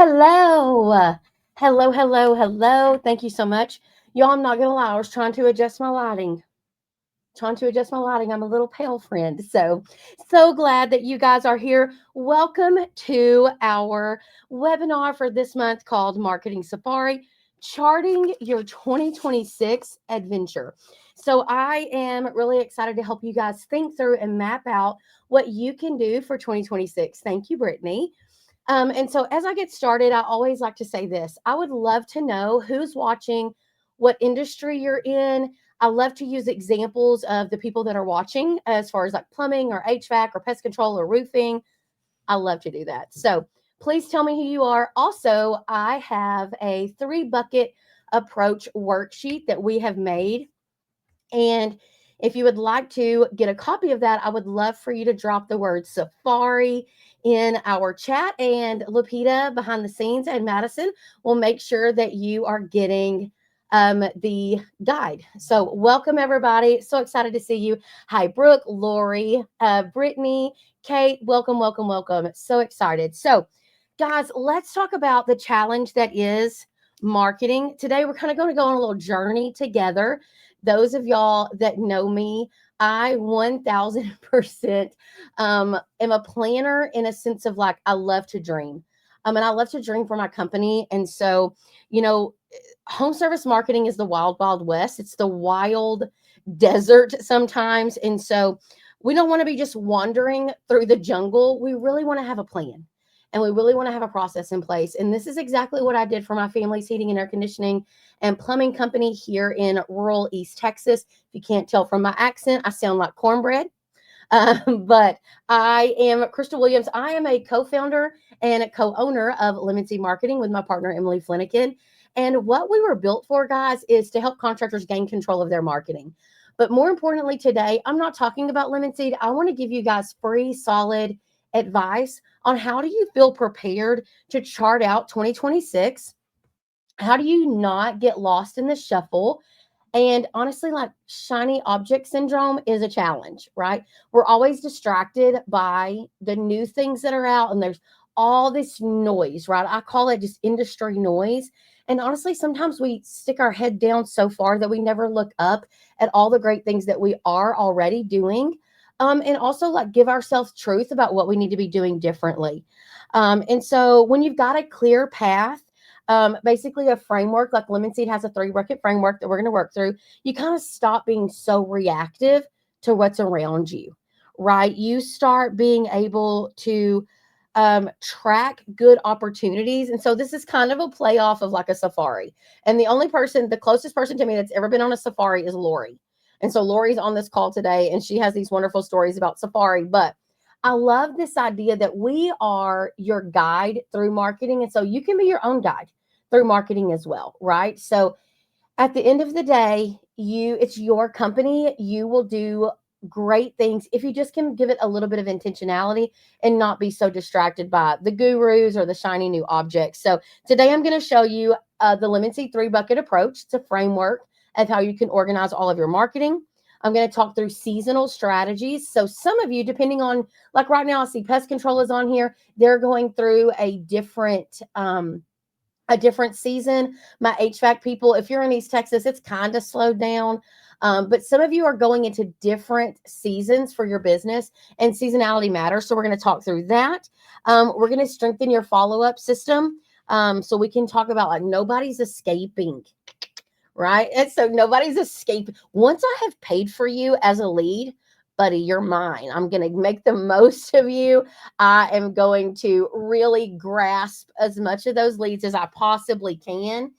Hello. Hello. Thank you so much. Y'all, I'm not going to lie. I was trying to adjust my lighting. I'm a little pale, friend. So glad that you guys are here. Welcome to our webinar for this month called Marketing Safari, Charting Your 2026 Adventure. So I am really excited to help you guys think through and map out what you can do for 2026. Thank you, Brittany. And so, as I get started, I always like to say this. I would love to know who's watching, what industry you're in. I love to use examples of the people that are watching as far as like plumbing or HVAC or pest control or roofing. I love to do that. So, please tell me who you are. Also, I have a 3 bucket approach worksheet that we have made. And if you would like to get a copy of that, I would love for you to drop the word safari in our chat. And Lupita behind the scenes and Madison will make sure that you are getting the guide. So, welcome everybody. So excited to see you. Hi, Brooke, Lori, Brittany, Kate. Welcome. So excited. So, guys, let's talk about the challenge that is marketing. Today, we're kind of going to go on a little journey together. Those of y'all that know me, I 1000% am a planner in a sense of like, I love to dream. And I love to dream for my company. And so, you know, home service marketing is the wild west. It's the wild desert sometimes. And so we don't want to be just wandering through the jungle. We really want to have a plan and we really want to have a process in place. And this is exactly what I did for my family's heating and air conditioning and plumbing company here in rural East Texas. If you can't tell from my accent, I sound like cornbread. But I am Crystal Williams. I am a co-founder and a co-owner of Lemon Seed Marketing with my partner Emily Flanagan. And what we were built for, guys, is to help contractors gain control of their marketing. But more importantly, today, I'm not talking about Lemon Seed. I want to give you guys free, solid advice on how do you feel prepared to chart out 2026. How do you not get lost in the shuffle? And honestly, like shiny object syndrome is a challenge, right? We're always distracted by the new things that are out, and there's all this noise, right? I call it just industry noise. And honestly, sometimes we stick our head down so far that we never look up at all the great things that we are already doing. And also, like, give ourselves truth about what we need to be doing differently. And so, when you've got a clear path, basically a framework like Lemon Seed has a 3 bucket framework that we're going to work through. You kind of stop being so reactive to what's around you, right? You start being able to track good opportunities. And so this is kind of a play off of like a safari. And the closest person to me that's ever been on a safari is Lori. And so Lori's on this call today and she has these wonderful stories about safari. But I love this idea that we are your guide through marketing. And so you can be your own guide through marketing as well, right? So at the end of the day, it's your company. You will do great things if you just can give it a little bit of intentionality and not be so distracted by the gurus or the shiny new objects. So today I'm going to show you the Lemon Seed 3 bucket approach. It's a framework of how you can organize all of your marketing. I'm going to talk through seasonal strategies. So some of you, depending on, like right now, I see pest control is on here. They're going through a different season. My HVAC people, if you're in East Texas, it's kind of slowed down. But some of you are going into different seasons for your business, and seasonality matters. So we're going to talk through that. We're going to strengthen your follow-up system. So we can talk about like nobody's escaping, right? And so nobody's escaping. Once I have paid for you as a lead, buddy, you're mine. I'm going to make the most of you. I am going to really grasp as much of those leads as I possibly can.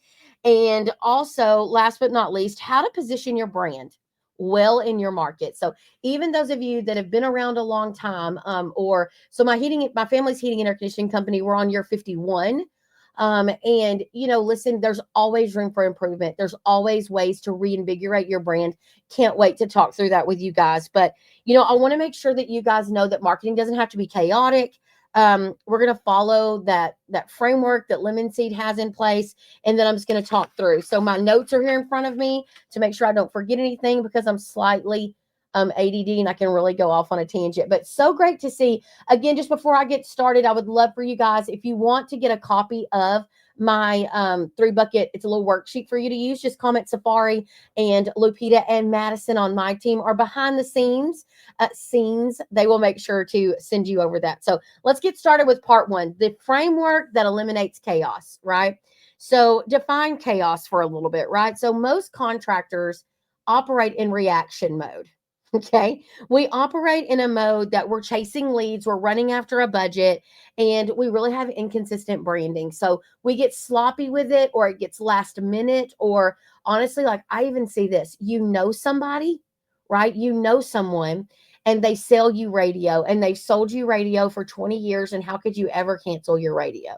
And also, last but not least, how to position your brand well in your market. So even those of you that have been around a long time, my family's heating and air conditioning company, we're on year 51. And listen, there's always room for improvement. There's always ways to reinvigorate your brand. Can't wait to talk through that with you guys. But I want to make sure that you guys know that marketing doesn't have to be chaotic. We're going to follow that framework that Lemon Seed has in place, and then I'm just going to talk through. So my notes are here in front of me to make sure I don't forget anything because I'm slightly ADD and I can really go off on a tangent. But so great to see. Again, just before I get started, I would love for you guys, if you want to get a copy of my 3 bucket, it's a little worksheet for you to use. Just comment Safari, and Lupita and Madison on my team are behind the scenes. They will make sure to send you over that. So let's get started with part 1, the framework that eliminates chaos, right? So define chaos for a little bit, right? So most contractors operate in reaction mode. Okay. We operate in a mode that we're chasing leads, we're running after a budget, and we really have inconsistent branding. So we get sloppy with it, or it gets last minute, or honestly, like I even see this, somebody, right? Someone, and they sell you radio, and they've sold you radio for 20 years. And how could you ever cancel your radio?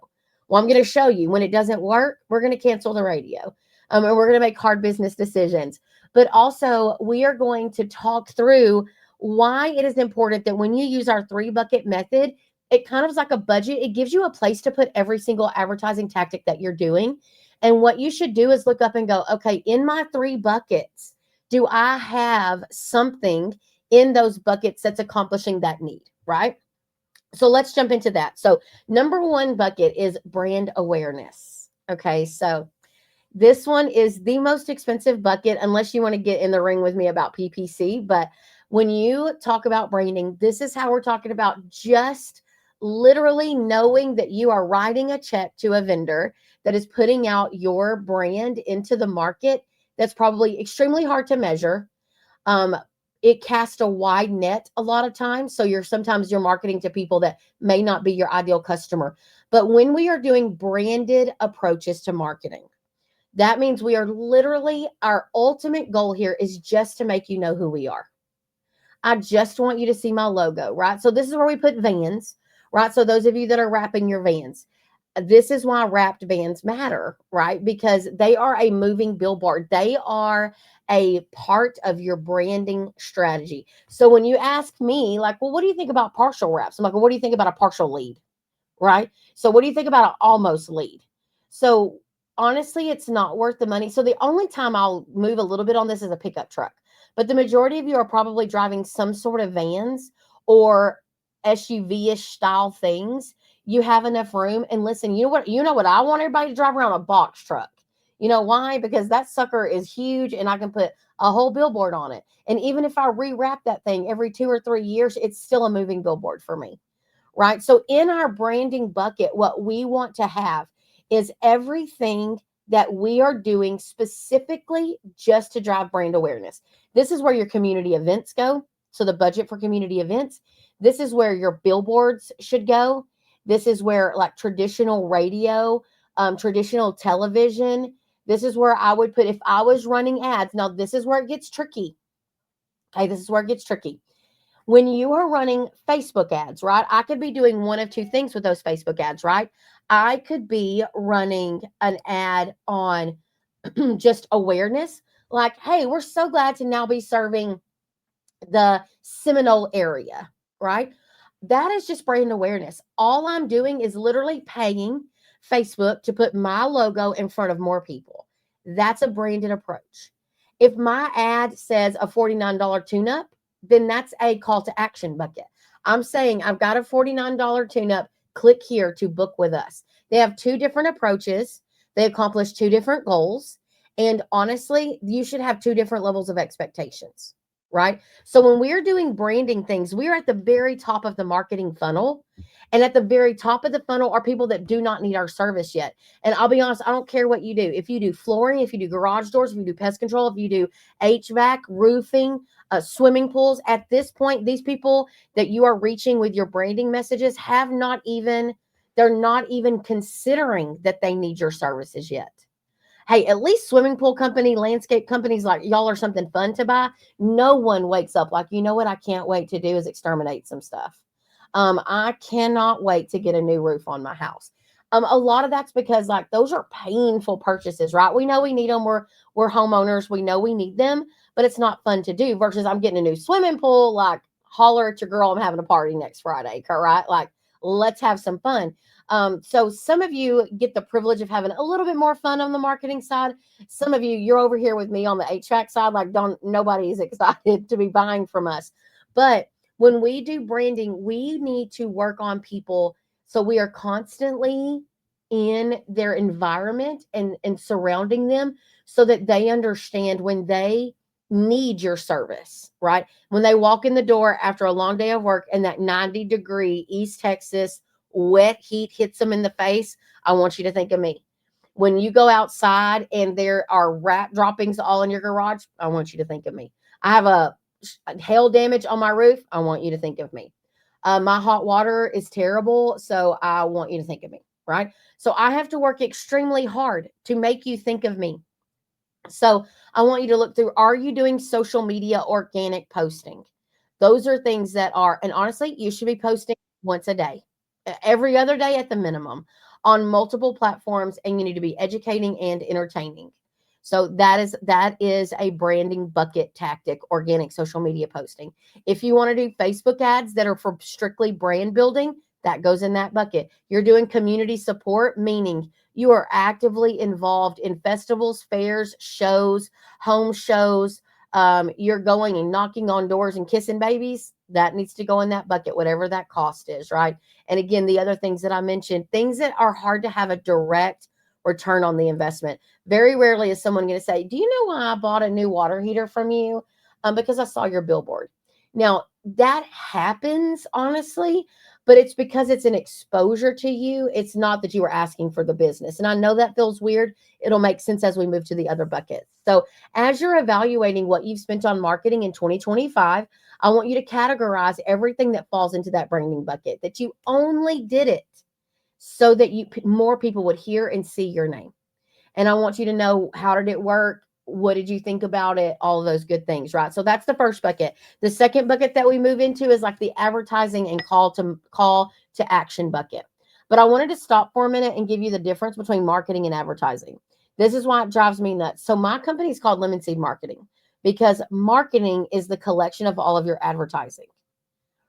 Well, I'm going to show you when it doesn't work, we're going to cancel the radio. And we're going to make hard business decisions. But also, we are going to talk through why it is important that when you use our 3 bucket method, it kind of is like a budget. It gives you a place to put every single advertising tactic that you're doing. And what you should do is look up and go, okay, in my 3 buckets, do I have something in those buckets that's accomplishing that need, right? So let's jump into that. So number 1 bucket is brand awareness. Okay, so this one is the most expensive bucket, unless you want to get in the ring with me about PPC. But when you talk about branding, this is how we're talking about just literally knowing that you are writing a check to a vendor that is putting out your brand into the market. That's probably extremely hard to measure. Um, it casts a wide net a lot of times. So sometimes you're marketing to people that may not be your ideal customer. But when we are doing branded approaches to marketing, that means we are literally, our ultimate goal here is just to make you know who we are. I just want you to see my logo, right? So this is where we put vans, right? So those of you that are wrapping your vans, this is why wrapped vans matter, right? Because they are a moving billboard. They are a part of your branding strategy. So when you ask me, like, well, what do you think about partial wraps? I'm like, well, what do you think about a partial lead, right? So what do you think about an almost lead? So honestly, it's not worth the money. So the only time I'll move a little bit on this is a pickup truck. But the majority of you are probably driving some sort of vans or SUV-ish style things. You have enough room. And listen, you know what I want everybody to drive around? A box truck. You know why? Because that sucker is huge and I can put a whole billboard on it. And even if I rewrap that thing every 2 or 3 years, it's still a moving billboard for me. Right? So in our branding bucket, what we want to have is everything that we are doing specifically just to drive brand awareness. This is where your community events go. So the budget for community events. This is where your billboards should go. This is where like traditional radio, traditional television. This is where I would put, if I was running ads. Now, this is where it gets tricky. Okay, this is where it gets tricky. When you are running Facebook ads, right? I could be doing one of 2 things with those Facebook ads, right? I could be running an ad on just awareness, like, hey, we're so glad to now be serving the Seminole area, right? That is just brand awareness. All I'm doing is literally paying Facebook to put my logo in front of more people. That's a branded approach. If my ad says a $49 tune-up, then that's a call to action bucket. I'm saying I've got a $49 tune-up. Click here to book with us. They have 2 different approaches. They accomplish 2 different goals. And honestly, you should have 2 different levels of expectations, right? So when we're doing branding things, we're at the very top of the marketing funnel. And at the very top of the funnel are people that do not need our service yet. And I'll be honest, I don't care what you do. If you do flooring, if you do garage doors, if you do pest control, if you do HVAC, roofing, swimming pools, at this point, these people that you are reaching with your branding messages they're not even considering that they need your services yet. Hey, at least swimming pool company, landscape companies like y'all are something fun to buy. No one wakes up like, you know what I can't wait to do is exterminate some stuff. I cannot wait to get a new roof on my house. A lot of that's because like those are painful purchases, right? We know we need them. We're homeowners. We know we need them, but it's not fun to do versus I'm getting a new swimming pool. Like holler at your girl. I'm having a party next Friday, right? Like Let's have some fun. So some of you get the privilege of having a little bit more fun on the marketing side. Some of you, you're over here with me on the HVAC side, like don't nobody is excited to be buying from us. But when we do branding, we need to work on people so we are constantly in their environment and surrounding them so that they understand when they need your service, right? When they walk in the door after a long day of work and that 90-degree East Texas wet heat hits them in the face, I want you to think of me. When you go outside and there are rat droppings all in your garage, I want you to think of me. I have a hail damage on my roof, I want you to think of me. My hot water is terrible, so I want you to think of me, right? So I have to work extremely hard to make you think of me. So I want you to look through, are you doing social media organic posting? Those are things that are, and honestly, you should be posting once a day, every other day at the minimum, on multiple platforms, and you need to be educating and entertaining. So that is a branding bucket tactic, organic social media posting. If you want to do Facebook ads that are for strictly brand building, that goes in that bucket. You're doing community support, meaning you are actively involved in festivals, fairs, shows, home shows. You're going and knocking on doors and kissing babies. That needs to go in that bucket, whatever that cost is, right? And again, the other things that I mentioned, things that are hard to have a direct return on the investment. Very rarely is someone going to say, do you know why I bought a new water heater from you? Because I saw your billboard. Now, that happens, honestly, but it's because it's an exposure to you. It's not that you were asking for the business. And I know that feels weird. It'll make sense as we move to the other buckets. So, as you're evaluating what you've spent on marketing in 2025, I want you to categorize everything that falls into that branding bucket, that you only did it so that more people would hear and see your name. And I want you to know, how did it work? What did you think about it? All of those good things, right? So that's the first bucket. The second bucket that we move into is like the advertising and call to action bucket. But I wanted to stop for a minute and give you the difference between marketing and advertising. This is why it drives me nuts. So my company is called Lemon Seed Marketing because marketing is the collection of all of your advertising,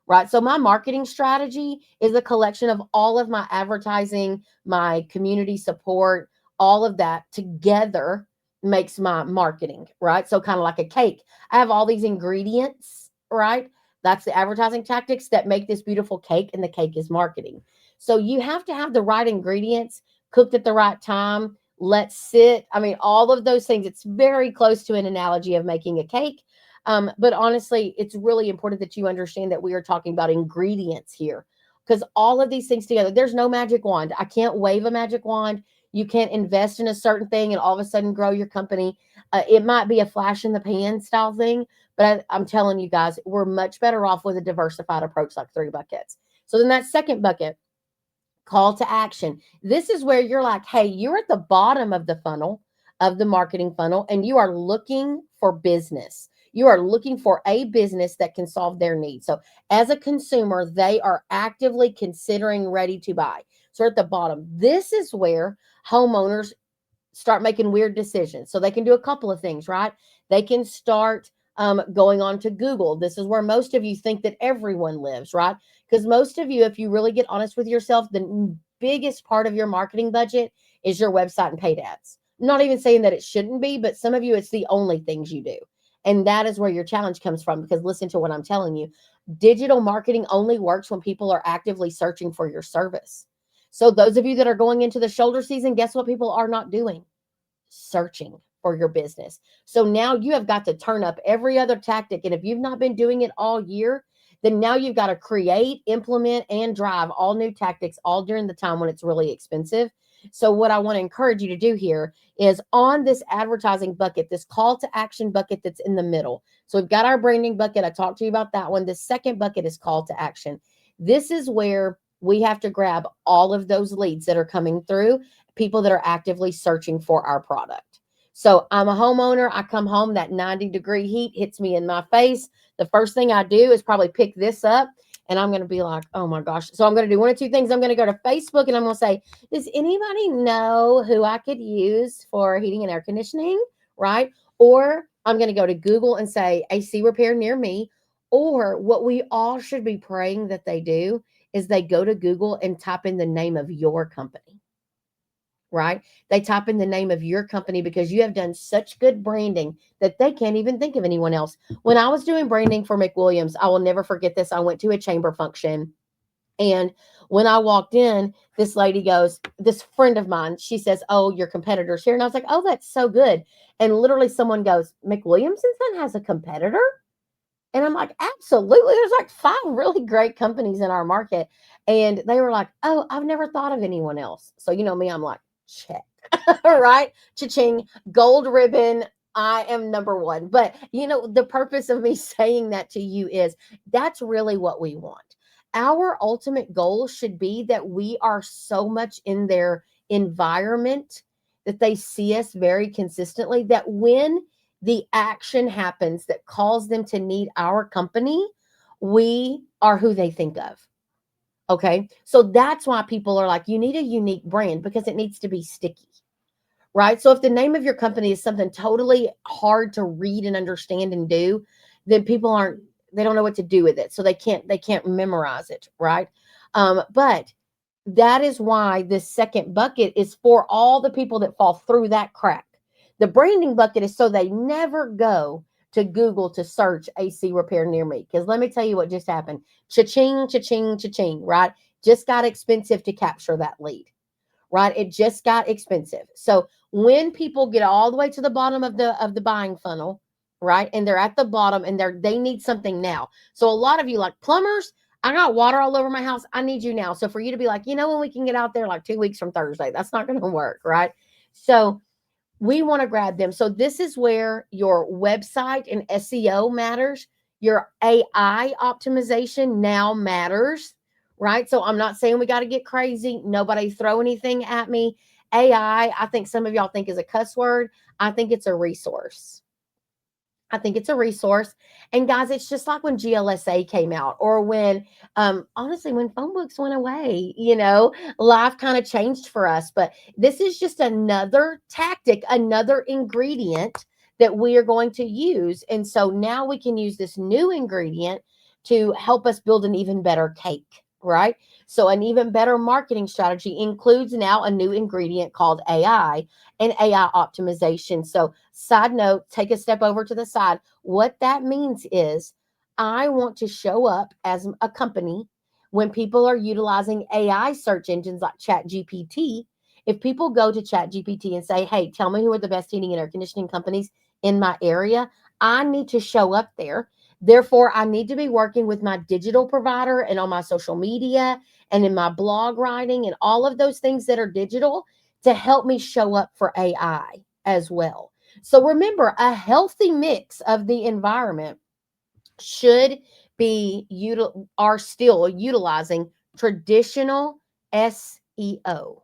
right? So my marketing strategy is a collection of all of my advertising, my community support, all of that together makes my marketing, right? So kind of like a cake. I have all these ingredients, right? That's the advertising tactics that make this beautiful cake, and the cake is marketing. So you have to have the right ingredients cooked at the right time. Let's sit. I mean, all of those things. It's very close to an analogy of making a cake. But honestly, it's really important that you understand that we are talking about ingredients here, because all of these things together, there's no magic wand. I can't wave a magic wand. You can't invest in a certain thing and all of a sudden grow your company. It might be a flash in the pan style thing, but I'm telling you guys, we're much better off with a diversified approach like 3 buckets. So then that second bucket, call to action. This is where you're like, hey, you're at the bottom of the funnel, of the marketing funnel, and you are looking for business. You are looking for a business that can solve their needs. So, as a consumer, they are actively considering ready to buy. So, at the bottom, this is where homeowners start making weird decisions. So they can do a couple of things, right? They can start going on to Google. This is where most of you think that everyone lives, right? Because most of you, if you really get honest with yourself, the biggest part of your marketing budget is your website and paid ads. I'm not even saying that it shouldn't be, but some of you, it's the only things you do. And that is where your challenge comes from, because listen to what I'm telling you. Digital marketing only works when people are actively searching for your service. So those of you that are going into the shoulder season, guess what people are not doing? Searching for your business. So now you have got to turn up every other tactic. And if you've not been doing it all year, then now you've got to create, implement, and drive all new tactics all during the time when it's really expensive. So what I want to encourage you to do here is, on this advertising bucket, this call to action bucket that's in the middle. So we've got our branding bucket. I talked to you about that one. The second bucket is call to action. This is where we have to grab all of those leads that are coming through, people that are actively searching for our product. So I'm a homeowner. I come home, that 90-degree heat hits me in my face. The first thing I do is probably pick this up, and I'm going to be like, oh my gosh. So I'm going to do one of two things. I'm going to go to Facebook and I'm going to say, does anybody know who I could use for heating and air conditioning? Right. Or I'm going to go to Google and say AC repair near me. Or what we all should be praying that they do is they go to Google and type in the name of your company, right? They type in the name of your company because you have done such good branding that they can't even think of anyone else. When I was doing branding for McWilliams, I will never forget this. I went to a chamber function, and when I walked in, this lady goes, this friend of mine, she says, "Oh, your competitor's here." And I was like, "Oh, that's so good." And literally someone goes, "McWilliams and Son has a competitor?" And I'm like, "Absolutely. There's like 5 really great companies in our market." And they were like, "Oh, I've never thought of anyone else." So you know me, I'm like, check. Right? Cha-ching, gold ribbon. I am number one. But you know, the purpose of me saying that to you is that's really what we want. Our ultimate goal should be that we are so much in their environment that they see us very consistently, that when the action happens that calls them to need our company, we are who they think of. Okay. So that's why people are like, you need a unique brand because it needs to be sticky, right? So if the name of your company is something totally hard to read and understand and do, then people aren't, they don't know what to do with it. So they can't memorize it, right? But that is why this second bucket is for all the people that fall through that crack. The branding bucket is so they never go to Google to search AC repair near me. Because let me tell you what just happened. Cha-ching, cha-ching, cha-ching, right? Just got expensive to capture that lead, right? It just got expensive. So when people get all the way to the bottom of the buying funnel, right, and they're at the bottom and they need something now. So a lot of you like plumbers, I got water all over my house. I need you now. So for you to be like, when we can get out there like 2 weeks from Thursday, that's not going to work, right? So we want to grab them. So this is where your website and SEO matters. Your AI optimization now matters, right? So I'm not saying we got to get crazy. Nobody throw anything at me. I think some of y'all think is a cuss word. I think it's a resource. I think it's a resource. And guys, it's just like when GLSA came out or when, honestly, when phone books went away, life kind of changed for us. But this is just another tactic, another ingredient that we are going to use. And so now we can use this new ingredient to help us build an even better cake, right? So an even better marketing strategy includes now a new ingredient called AI and AI optimization. So, side note, take a step over to the side. What that means is I want to show up as a company when people are utilizing AI search engines like ChatGPT. If people go to ChatGPT and say, "Hey, tell me who are the best heating and air conditioning companies in my area," I need to show up there. Therefore, I need to be working with my digital provider and on my social media and in my blog writing and all of those things that are digital to help me show up for AI as well. So remember, a healthy mix of the environment should be are still utilizing traditional SEO.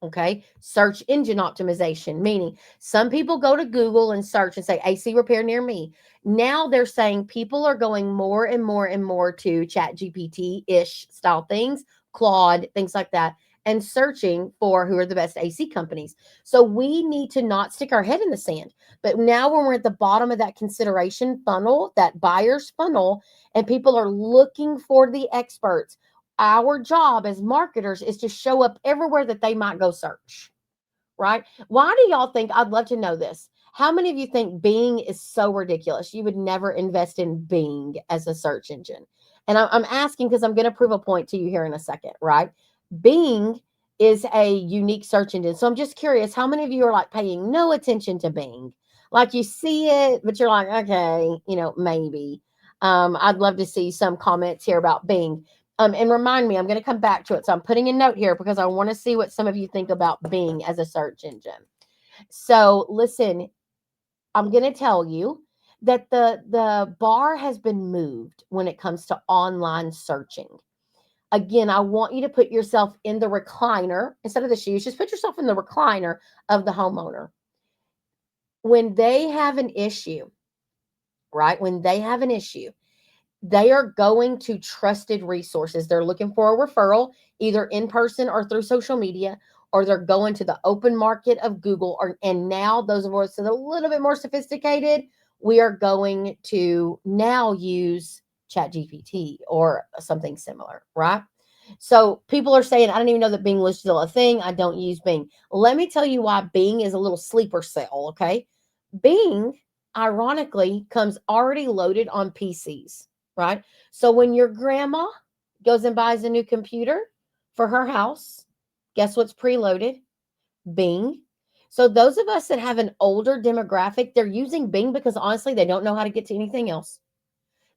Okay. Search engine optimization, meaning some people go to Google and search and say AC repair near me. Now they're saying people are going more and more and more to Chat GPT ish style things, Claude, things like that, and searching for who are the best AC companies. So we need to not stick our head in the sand. But now when we're at the bottom of that consideration funnel, that buyer's funnel, and people are looking for the experts, our job as marketers is to show up everywhere that they might go search, right? Why do y'all think, I'd love to know this. How many of you think Bing is so ridiculous? You would never invest in Bing as a search engine. And I'm asking because I'm going to prove a point to you here in a second, right? Bing is a unique search engine. So I'm just curious, how many of you are like paying no attention to Bing? Like you see it, but you're like, okay, maybe. I'd love to see some comments here about Bing. And remind me, I'm going to come back to it. So I'm putting a note here because I want to see what some of you think about Bing as a search engine. So listen, I'm going to tell you that the bar has been moved when it comes to online searching. Again, I want you to put yourself in the recliner instead of the shoes. Just put yourself in the recliner of the homeowner. When they have an issue, right? When they have an issue, they are going to trusted resources. They're looking for a referral, either in person or through social media, or they're going to the open market of Google. And now, those of us that are a little bit more sophisticated, we are going to now use ChatGPT or something similar, right? So people are saying, I don't even know that Bing was still a thing. I don't use Bing. Let me tell you why Bing is a little sleeper cell, okay? Bing, ironically, comes already loaded on PCs, right? So when your grandma goes and buys a new computer for her house, guess what's preloaded? Bing. So those of us that have an older demographic, they're using Bing because honestly, they don't know how to get to anything else.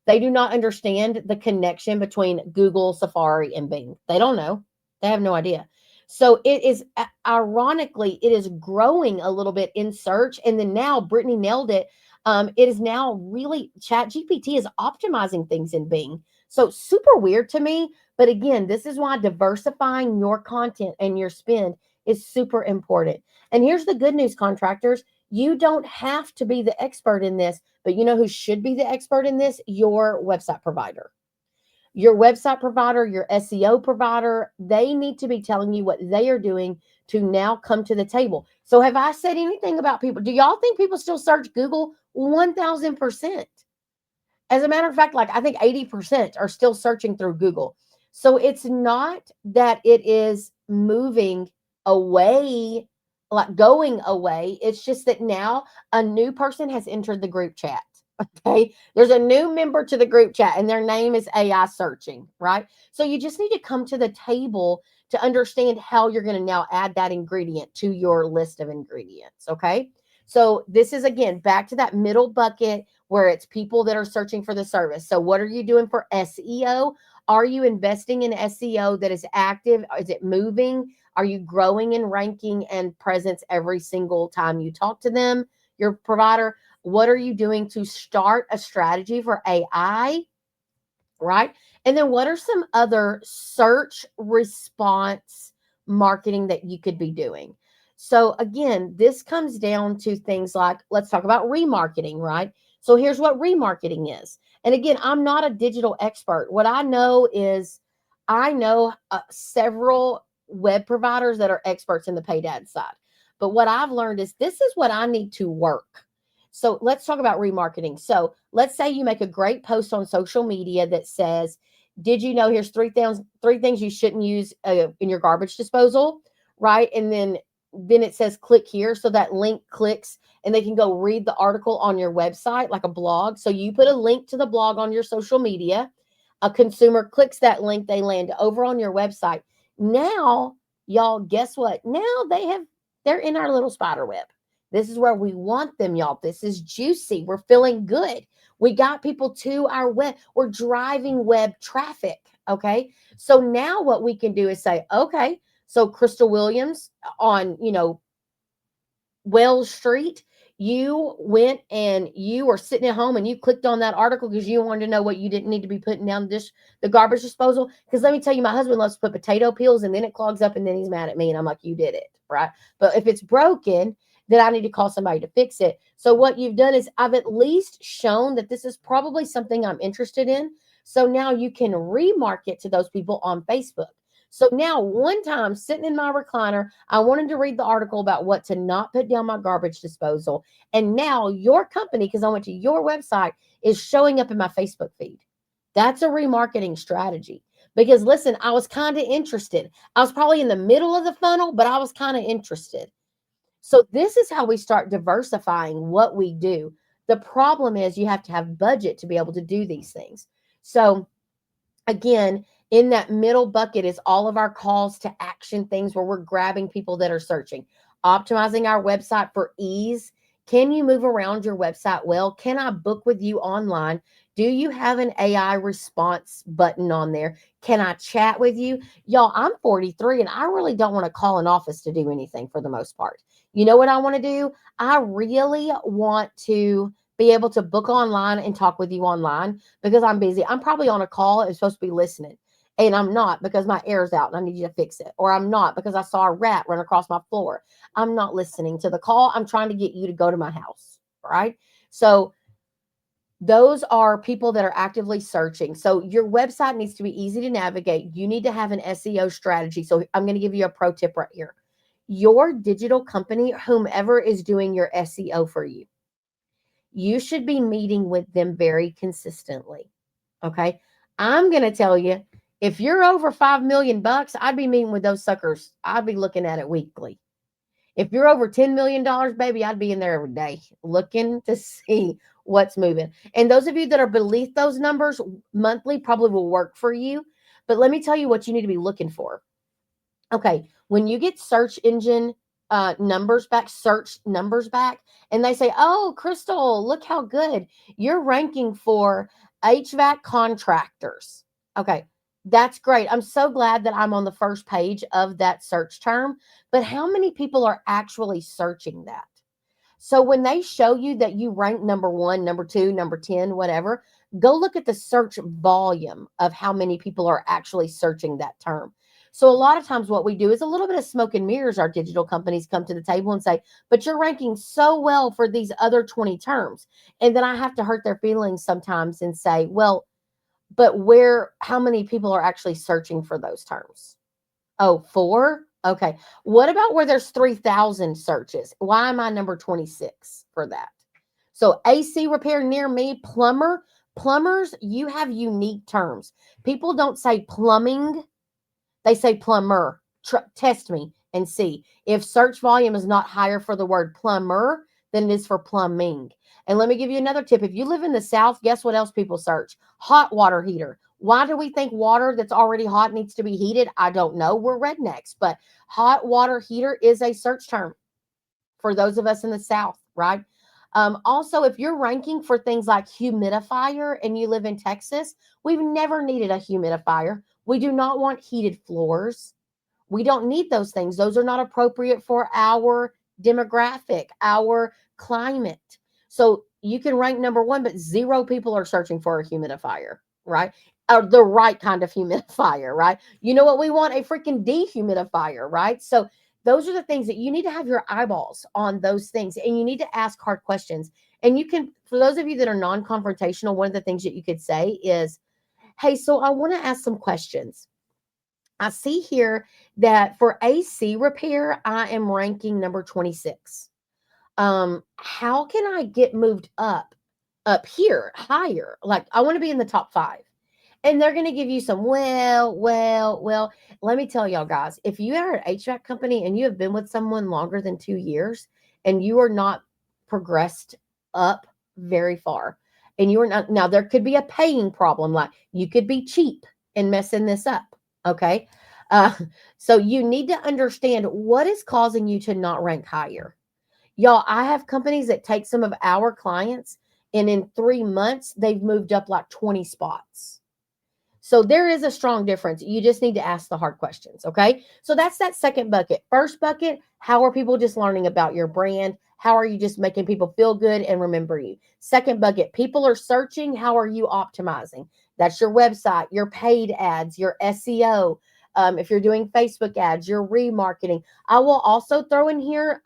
They do not understand the connection between Google, Safari, and Bing. They don't know. They have no idea. So it is ironically, it is growing a little bit in search. And then now Brittany nailed it. It is now really Chat GPT is optimizing things in Bing. So super weird to me. But again, this is why diversifying your content and your spend is super important. And here's the good news, contractors. You don't have to be the expert in this, but you know who should be the expert in this? Your website provider. Your website provider, your SEO provider, they need to be telling you what they are doing to now come to the table. So, have I said anything about people? Do y'all think people still search Google? 1000%. As a matter of fact, like I think 80% are still searching through Google. So it's not that it is moving away, like going away. It's just that now a new person has entered the group chat. Okay. There's a new member to the group chat and their name is AI searching, right? So you just need to come to the table to understand how you're going to now add that ingredient to your list of ingredients. Okay. So this is again back to that middle bucket where it's people that are searching for the service. So what are you doing for SEO? Are you investing in SEO that is active? Is it moving? Are you growing in ranking and presence every single time you talk to them, your provider? What are you doing to start a strategy for AI? Right? And then what are some other search response marketing that you could be doing? So again, this comes down to things like let's talk about remarketing, right? So here's what remarketing is. And again, I'm not a digital expert. What I know is I know several web providers that are experts in the paid ad side. But what I've learned is this is what I need to work. So let's talk about remarketing. So let's say you make a great post on social media that says, "Did you know here's three things you shouldn't use in your garbage disposal?" Right, and then it says click here, so that link clicks and they can go read the article on your website like a blog. So you put a link to the blog on your social media. A consumer clicks that link, they land over on your website. Now, y'all, guess what? Now they're in our little spider web. This is where we want them, y'all. This is juicy. We're feeling good. We got people to our web. We're driving web traffic. Okay. So now what we can do is say, okay, so Crystal Williams on, Wells Street, you went and you were sitting at home and you clicked on that article because you wanted to know what you didn't need to be putting down the garbage disposal. Because let me tell you, my husband loves to put potato peels and then it clogs up and then he's mad at me and I'm like, you did it, right? But if it's broken, then I need to call somebody to fix it. So what you've done is I've at least shown that this is probably something I'm interested in. So now you can remarket to those people on Facebook. So now, one time sitting in my recliner, I wanted to read the article about what to not put down my garbage disposal. And now your company, because I went to your website, is showing up in my Facebook feed. That's a remarketing strategy. Because listen, I was kind of interested. I was probably in the middle of the funnel, but I was kind of interested. So this is how we start diversifying what we do. The problem is you have to have budget to be able to do these things. So again, in that middle bucket is all of our calls to action things where we're grabbing people that are searching, optimizing our website for ease. Can you move around your website well? Can I book with you online? Do you have an AI response button on there? Can I chat with you? Y'all, I'm 43 and I really don't want to call an office to do anything for the most part. You know what I want to do? I really want to be able to book online and talk with you online because I'm busy. I'm probably on a call and supposed to be listening. And I'm not because my air's out and I need you to fix it. Or I'm not because I saw a rat run across my floor. I'm not listening to the call. I'm trying to get you to go to my house. Right. So those are people that are actively searching. So your website needs to be easy to navigate. You need to have an SEO strategy. So I'm going to give you a pro tip right here. Your digital company, whomever is doing your SEO for you, you should be meeting with them very consistently. Okay. I'm going to tell you, If you're over 5 million bucks, I'd be meeting with those suckers. I'd be looking at it weekly. If you're over $10 million, baby, I'd be in there every day looking to see what's moving. And those of you that are beneath those numbers, monthly probably will work for you. But let me tell you what you need to be looking for. Okay, when you get search engine numbers back, search numbers back, and they say, oh, Crystal, look how good you're ranking for HVAC contractors. Okay, that's great. I'm so glad that I'm on the first page of that search term, but how many people are actually searching that? So when they show you that you rank number 1, number 2, number 10, whatever, go look at the search volume of how many people are actually searching that term. So a lot of times what we do is a little bit of smoke and mirrors. Our digital companies come to the table and say, but you're ranking so well for these other 20 terms. And then I have to hurt their feelings sometimes and say, well, but how many people are actually searching for those terms? Oh, 4? Okay. What about where there's 3,000 searches? Why am I number 26 for that? So AC repair near me, plumber. Plumbers, you have unique terms. People don't say plumbing, they say plumber. Test me and see. If search volume is not higher for the word plumber than it is for plumbing. And let me give you another tip. If you live in the South, guess what else people search? Hot water heater. Why do we think water that's already hot needs to be heated? I don't know. We're rednecks, but hot water heater is a search term for those of us in the South, right? Also, if you're ranking for things like humidifier and you live in Texas, we've never needed a humidifier. We do not want heated floors. We don't need those things. Those are not appropriate for our demographic, our climate. So you can rank number 1, but 0 people are searching for a humidifier, right? Or the right kind of humidifier, right? You know what we want? A freaking dehumidifier, right? So those are the things that you need to have your eyeballs on those things, and you need to ask hard questions. And you can, for those of you that are non-confrontational, one of the things that you could say is, hey, so I want to ask some questions. I see here that for AC repair, I am ranking number 26. How can I get moved up here higher? Like I want to be in the top 5. And they're going to give you some, well, let me tell y'all guys, if you are an HVAC company and you have been with someone longer than 2 years and you are not progressed up very far, and you are not, now there could be a paying problem, like you could be cheap and messing this up. Okay. Uh, so you need to understand what is causing you to not rank higher. Y'all, I have companies that take some of our clients and in 3 months, they've moved up like 20 spots. So there is a strong difference. You just need to ask the hard questions. Okay. So that's that second bucket. First bucket, how are people just learning about your brand? How are you just making people feel good and remember you? Second bucket, people are searching. How are you optimizing? That's your website, your paid ads, your SEO. If you're doing Facebook ads, your remarketing. I will also throw in here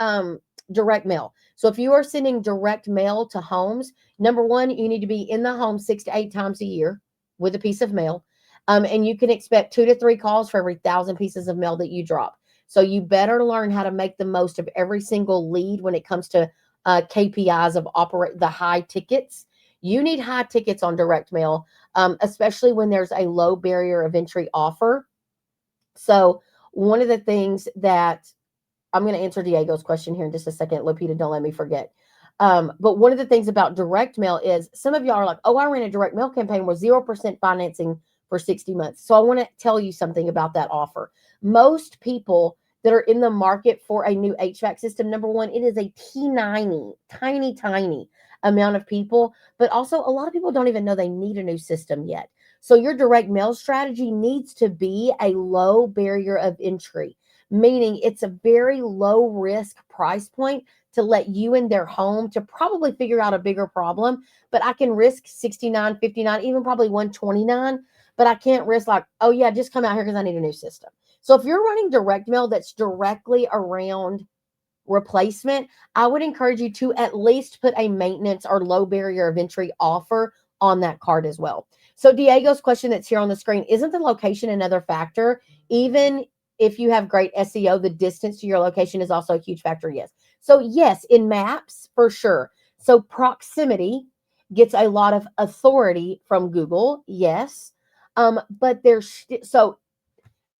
direct mail. So if you are sending direct mail to homes, number 1, you need to be in the home 6 to 8 times a year with a piece of mail. And you can expect 2 to 3 calls for every 1,000 pieces of mail that you drop. So you better learn how to make the most of every single lead when it comes to KPIs of operate the high tickets. You need high tickets on direct mail, especially when there's a low barrier of entry offer. So one of the things that I'm going to answer Diego's question here in just a second. Lupita, don't let me forget. But one of the things about direct mail is some of y'all are like, oh, I ran a direct mail campaign with 0% financing for 60 months. So I want to tell you something about that offer. Most people that are in the market for a new HVAC system, number 1, it is a tiny amount of people, but also a lot of people don't even know they need a new system yet. So your direct mail strategy needs to be a low barrier of entry, meaning it's a very low risk price point to let you in their home to probably figure out a bigger problem. But I can risk 69, 59, even probably 129, but I can't risk like, oh yeah, just come out here because I need a new system. So if you're running direct mail that's directly around replacement, I would encourage you to at least put a maintenance or low barrier of entry offer on that card as well. So Diego's question that's here on the screen, isn't the location another factor? Even if you have great SEO, the distance to your location is also a huge factor. Yes. So yes, in maps for sure. So proximity gets a lot of authority from Google. Yes. But there's so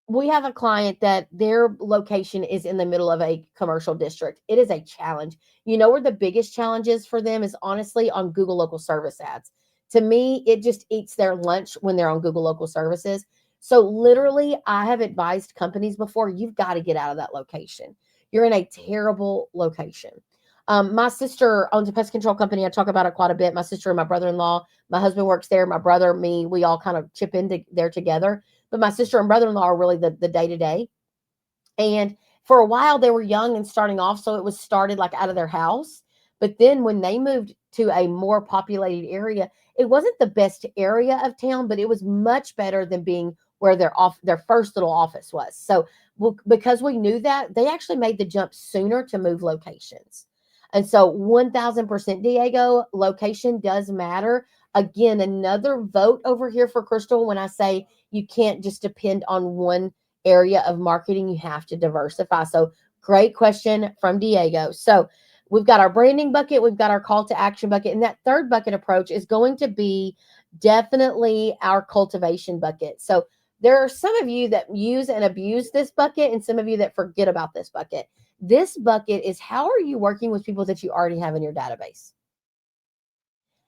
we have a client that their location is in the middle of a commercial district. It is a challenge. You know where the biggest challenge is for them is honestly on Google local service ads. To me, it just eats their lunch when they're on Google local services. So literally, I have advised companies before, you've got to get out of that location. You're in a terrible location. My sister owns a pest control company. I talk about it quite a bit. My sister and my brother-in-law, my husband works there. My brother, me, we all kind of chip in there together, but my sister and brother-in-law are really the day-to-day. And for a while they were young and starting off, so it was started like out of their house. But then when they moved to a more populated area, it wasn't the best area of town, but it was much better than being where their first little office was. So because we knew that, they actually made the jump sooner to move locations. And so 1000% Diego, location does matter. Again, another vote over here for Crystal when I say you can't just depend on one area of marketing, you have to diversify. So great question from Diego. So we've got our branding bucket, we've got our call to action bucket, and that third bucket approach is going to be definitely our cultivation bucket. So there are some of you that use and abuse this bucket and some of you that forget about this bucket. This bucket is, how are you working with people that you already have in your database?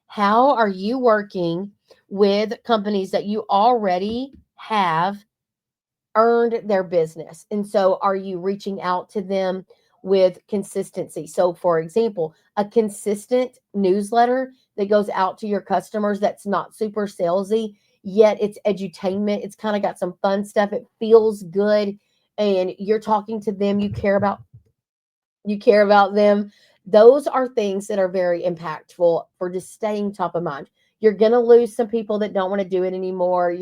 How are you working with companies that you already have earned their business? And so are you reaching out to them with consistency? So for example, a consistent newsletter that goes out to your customers that's not super salesy, yet it's edutainment. It's kind of got some fun stuff. It feels good. And you're talking to them. You care about them. Those are things that are very impactful for just staying top of mind. You're going to lose some people that don't want to do it anymore.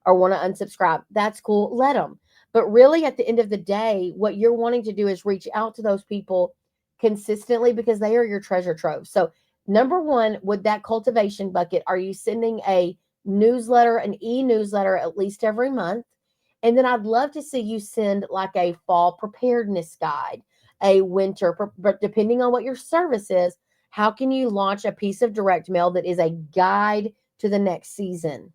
Or want to unsubscribe. That's cool. Let them. But really, at the end of the day, what you're wanting to do is reach out to those people consistently because they are your treasure trove. So, number one, with that cultivation bucket, are you sending a newsletter, an e-newsletter at least every month? And then I'd love to see you send like a fall preparedness guide, a winter, but depending on what your service is, how can you launch a piece of direct mail that is a guide to the next season?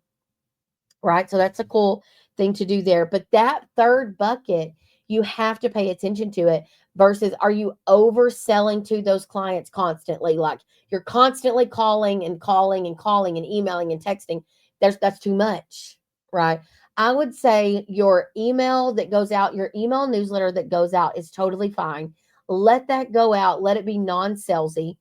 Right? So that's a cool thing to do there. But that third bucket, you have to pay attention to it versus, are you overselling to those clients constantly? Like you're constantly calling and calling and calling and emailing and texting. That's too much, right? I would say your email that goes out, your email newsletter that goes out is totally fine. Let that go out. Let it be non-salesy.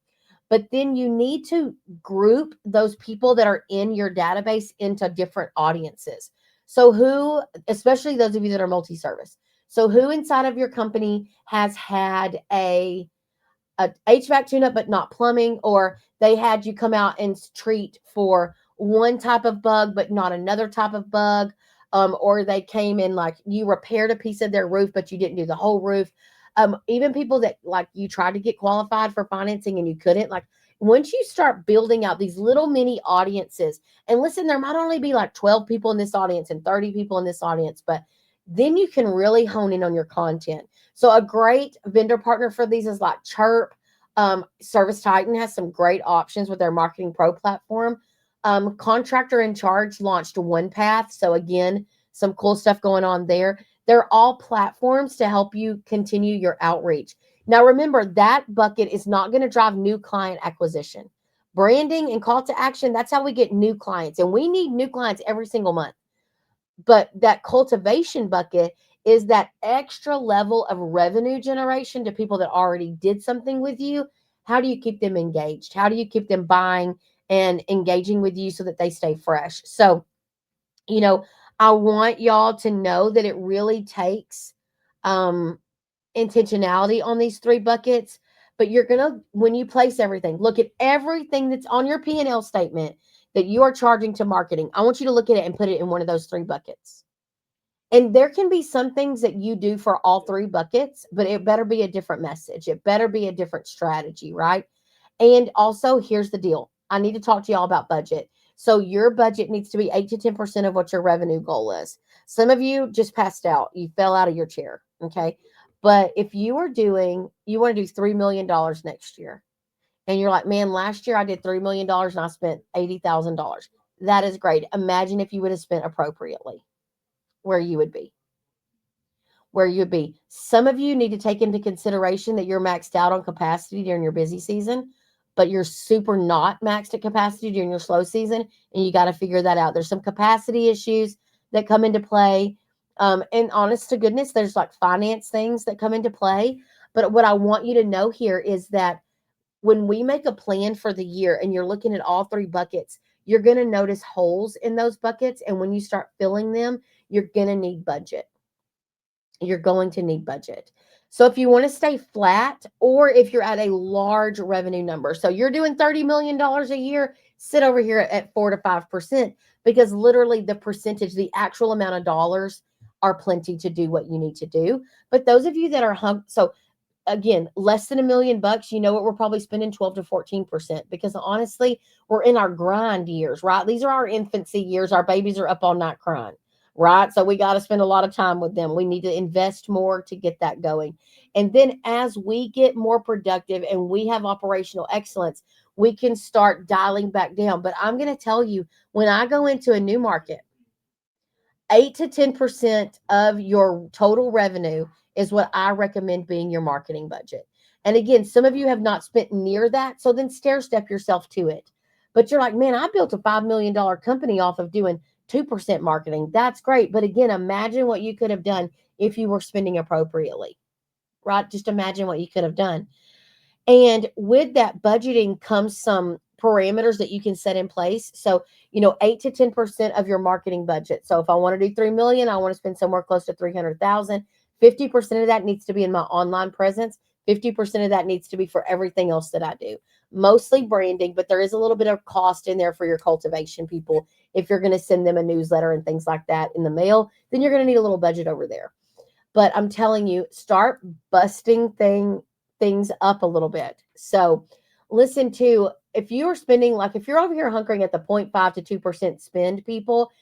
But then you need to group those people that are in your database into different audiences. So who, especially those of you that are multi-service. So who inside of your company has had a HVAC tune-up but not plumbing, or they had you come out and treat for one type of bug but not another type of bug, or they came in like you repaired a piece of their roof but you didn't do the whole roof. Even people that like you tried to get qualified for financing and you couldn't. Like once you start building out these little mini audiences, and listen, there might only be like 12 people in this audience and 30 people in this audience, but then you can really hone in on your content. So a great vendor partner for these is like Chirp. Service Titan has some great options with their Marketing Pro platform. Contractor in Charge launched OnePath. So again, some cool stuff going on there. They're all platforms to help you continue your outreach. Now, remember, that bucket is not going to drive new client acquisition. Branding and call to action, that's how we get new clients. And we need new clients every single month. But that cultivation bucket is that extra level of revenue generation to people that already did something with you. How do you keep them engaged? How do you keep them buying and engaging with you so that they stay fresh? So, you know, I want y'all to know that it really takes um, intentionality on these three buckets. But you're going to, when you place everything, look at everything that's on your P&L statement that you are charging to marketing. I want you to look at it and put it in one of those three buckets. And there can be some things that you do for all three buckets, but it better be a different message. It better be a different strategy, right? And also, here's the deal. I need to talk to y'all about budget. So your budget needs to be 8 to 10% of what your revenue goal is. Some of you just passed out. You fell out of your chair. Okay. But if you want to do $3 million next year, and you're like, man, last year I did $3 million and I spent $80,000. That is great. Imagine if you would have spent appropriately, where you would be. Where you'd be. Some of you need to take into consideration that you're maxed out on capacity during your busy season, but you're super not maxed at capacity during your slow season, and you got to figure that out. There's some capacity issues that come into play. And honest to goodness, there's like finance things that come into play. But what I want you to know here is that when we make a plan for the year and you're looking at all three buckets, you're going to notice holes in those buckets. And when you start filling them, you're going to need budget. You're going to need budget. So if you want to stay flat, or if you're at a large revenue number, so you're doing $30 million a year, sit over here at 4 to 5%, because literally the percentage, the actual amount of dollars are plenty to do what you need to do. But those of you that are so again, less than $1 million, you know what, we're probably spending 12 to 14%, because honestly, we're in our grind years, right? These are our infancy years. Our babies are up all night crying, right? So we got to spend a lot of time with them. We need to invest more to get that going. And then as we get more productive and we have operational excellence, we can start dialing back down. But I'm going to tell you, when I go into a new market, 8 to 10% of your total revenue is what I recommend being your marketing budget. And again, some of you have not spent near that, so then stair step yourself to it. But you're like, man, I built a $5 million company off of doing 2% marketing. That's great. But again, imagine what you could have done if you were spending appropriately, right? Just imagine what you could have done. And with that budgeting comes some parameters that you can set in place. So, 8 to 10% of your marketing budget. So if I want to do 3 million, I want to spend somewhere close to 300,000. 50% of that needs to be in my online presence. 50% of that needs to be for everything else that I do. Mostly branding, but there is a little bit of cost in there for your cultivation people. If you're going to send them a newsletter and things like that in the mail, then you're going to need a little budget over there. But I'm telling you, start busting things up a little bit. So listen to, if you're spending, like if you're over here hunkering at the 0.5 to 2% spend, people,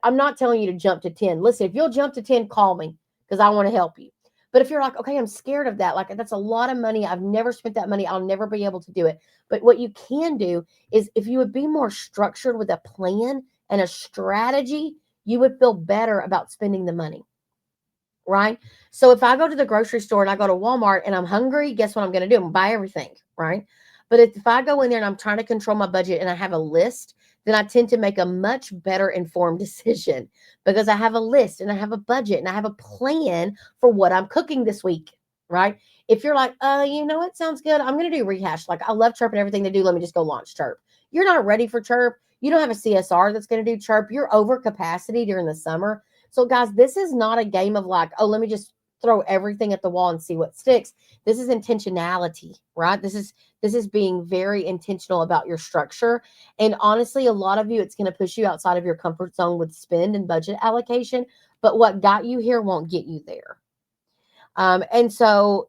I'm not telling you to jump to 10. Listen, if you'll jump to 10, call me, because I want to help you. But if you're like, okay, I'm scared of that, like that's a lot of money, I've never spent that money, I'll never be able to do it. But what you can do is, if you would be more structured with a plan and a strategy, you would feel better about spending the money. Right? So if I go to the grocery store and I go to Walmart and I'm hungry, guess what I'm going to do? I'm going to buy everything, right? But if I go in there and I'm trying to control my budget and I have a list, then I tend to make a much better informed decision, because I have a list and I have a budget and I have a plan for what I'm cooking this week, right? If you're like, it sounds good, I'm going to do rehash. Like, I love chirp and everything to do. Let me just go launch chirp. You're not ready for chirp. You don't have a CSR that's going to do chirp. You're over capacity during the summer. So guys, this is not a game of like, oh, let me just throw everything at the wall and see what sticks. This is intentionality, right? This is being very intentional about your structure. And honestly, a lot of you, it's going to push you outside of your comfort zone with spend and budget allocation. But what got you here won't get you there. And so,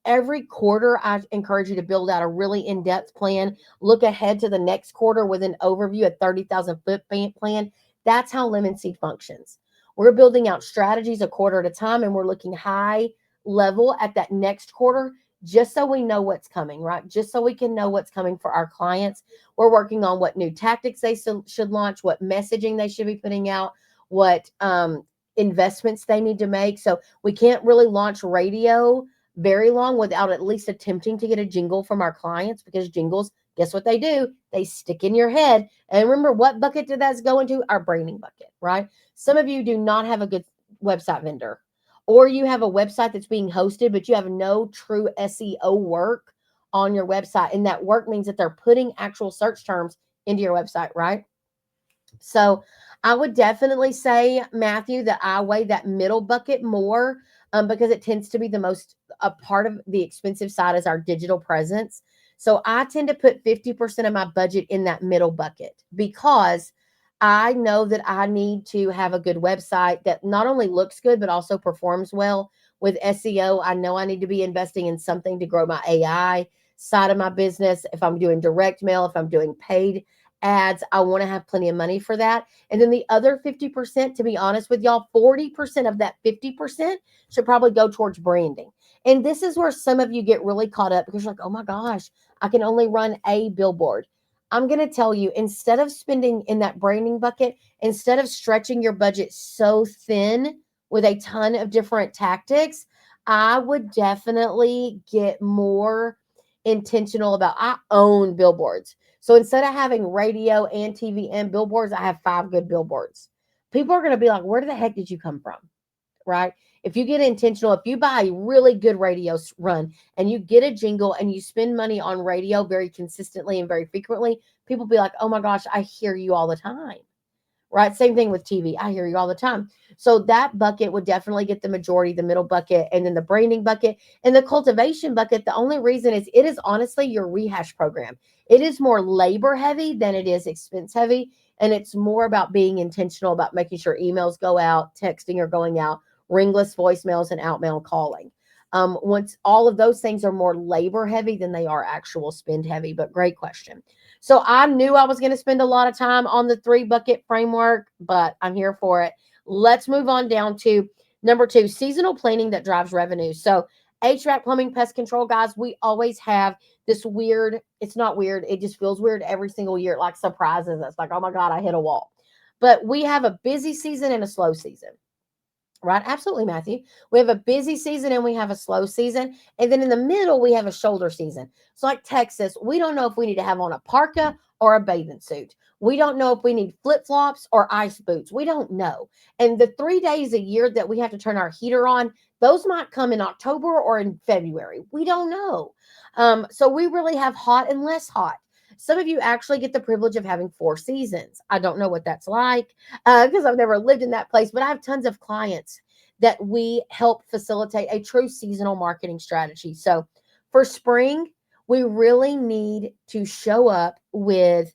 every quarter, I encourage you to build out a really in-depth plan. Look ahead to the next quarter with an overview, a 30,000 foot plan. That's how Lemon Seed functions. We're building out strategies a quarter at a time, and we're looking high level at that next quarter, just so we know what's coming, right? Just so we can know what's coming for our clients. We're working on what new tactics they should launch, what messaging they should be putting out, what investments they need to make. So we can't really launch radio very long without at least attempting to get a jingle from our clients, because jingles, guess what they do? They stick in your head. And remember, what bucket did that go into? Our branding bucket, right? Some of you do not have a good website vendor, or you have a website that's being hosted, but you have no true SEO work on your website. And that work means that they're putting actual search terms into your website, right? So I would definitely say, Matthew, that I weigh that middle bucket more, because it tends to be the most, a part of the expensive side is our digital presence. So I tend to put 50% of my budget in that middle bucket, because I know that I need to have a good website that not only looks good, but also performs well. With SEO, I know I need to be investing in something to grow my AI side of my business. If I'm doing direct mail, if I'm doing paid ads, I want to have plenty of money for that. And then the other 50%, to be honest with y'all, 40% of that 50% should probably go towards branding. And this is where some of you get really caught up, because you're like, oh my gosh, I can only run a billboard. I'm going to tell you, instead of spending in that branding bucket, instead of stretching your budget so thin with a ton of different tactics, I would definitely get more intentional about, I own billboards. So instead of having radio and TV and billboards, I have 5 good billboards. People are going to be like, where the heck did you come from? Right? If you get intentional, if you buy a really good radio run and you get a jingle and you spend money on radio very consistently and very frequently, people be like, oh my gosh, I hear you all the time. Right? Same thing with TV. I hear you all the time. So that bucket would definitely get the majority, the middle bucket, and then the branding bucket and the cultivation bucket. The only reason is it is honestly your rehash program. It is more labor heavy than it is expense heavy. And it's more about being intentional about making sure emails go out, texting are going out, ringless voicemails, and outmail calling. Once all of those things are more labor heavy than they are actual spend heavy, but great question. So I knew I was going to spend a lot of time on the 3 bucket framework, but I'm here for it. Let's move on down to number 2, seasonal planning that drives revenue. So HVAC, plumbing, pest control, guys, we always have this weird, it's not weird, it just feels weird every single year. It like surprises us, like, oh my God, I hit a wall. But we have a busy season and a slow season. Right? Absolutely, Matthew. We have a busy season and we have a slow season. And then in the middle, we have a shoulder season. So, like Texas, we don't know if we need to have on a parka or a bathing suit. We don't know if we need flip flops or ice boots. We don't know. And the 3 days a year that we have to turn our heater on, those might come in October or in February. We don't know. So, we really have hot and less hot. Some of you actually get the privilege of having 4 seasons. I don't know what that's like because I've never lived in that place, but I have tons of clients that we help facilitate a true seasonal marketing strategy. So for spring, we really need to show up with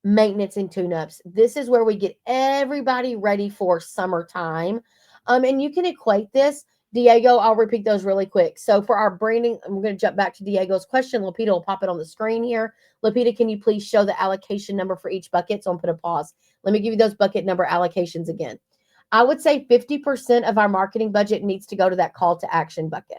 maintenance and tune-ups. This is where we get everybody ready for summertime. And you can equate this. Diego, I'll repeat those really quick. So for our branding, I'm going to jump back to Diego's question. Lupita will pop it on the screen here. Lupita, can you please show the allocation number for each bucket? So I'm going to put a pause. Let me give you those bucket number allocations again. I would say 50% of our marketing budget needs to go to that call to action bucket.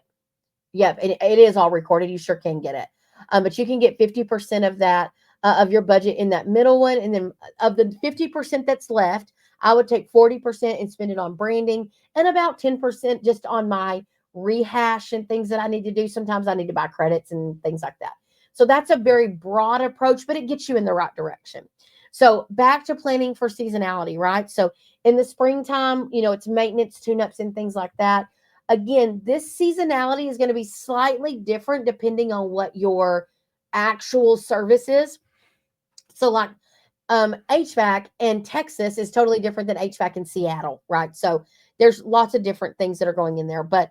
Yep, it is all recorded. You sure can get it. But you can get 50% of that of your budget in that middle one. And then of the 50% that's left, I would take 40% and spend it on branding and about 10% just on my rehash and things that I need to do. Sometimes I need to buy credits and things like that. So that's a very broad approach, but it gets you in the right direction. So back to planning for seasonality, right? So in the springtime, it's maintenance, tune-ups, and things like that. Again, this seasonality is going to be slightly different depending on what your actual service is. So like HVAC in Texas is totally different than HVAC in Seattle, right? So there's lots of different things that are going in there, but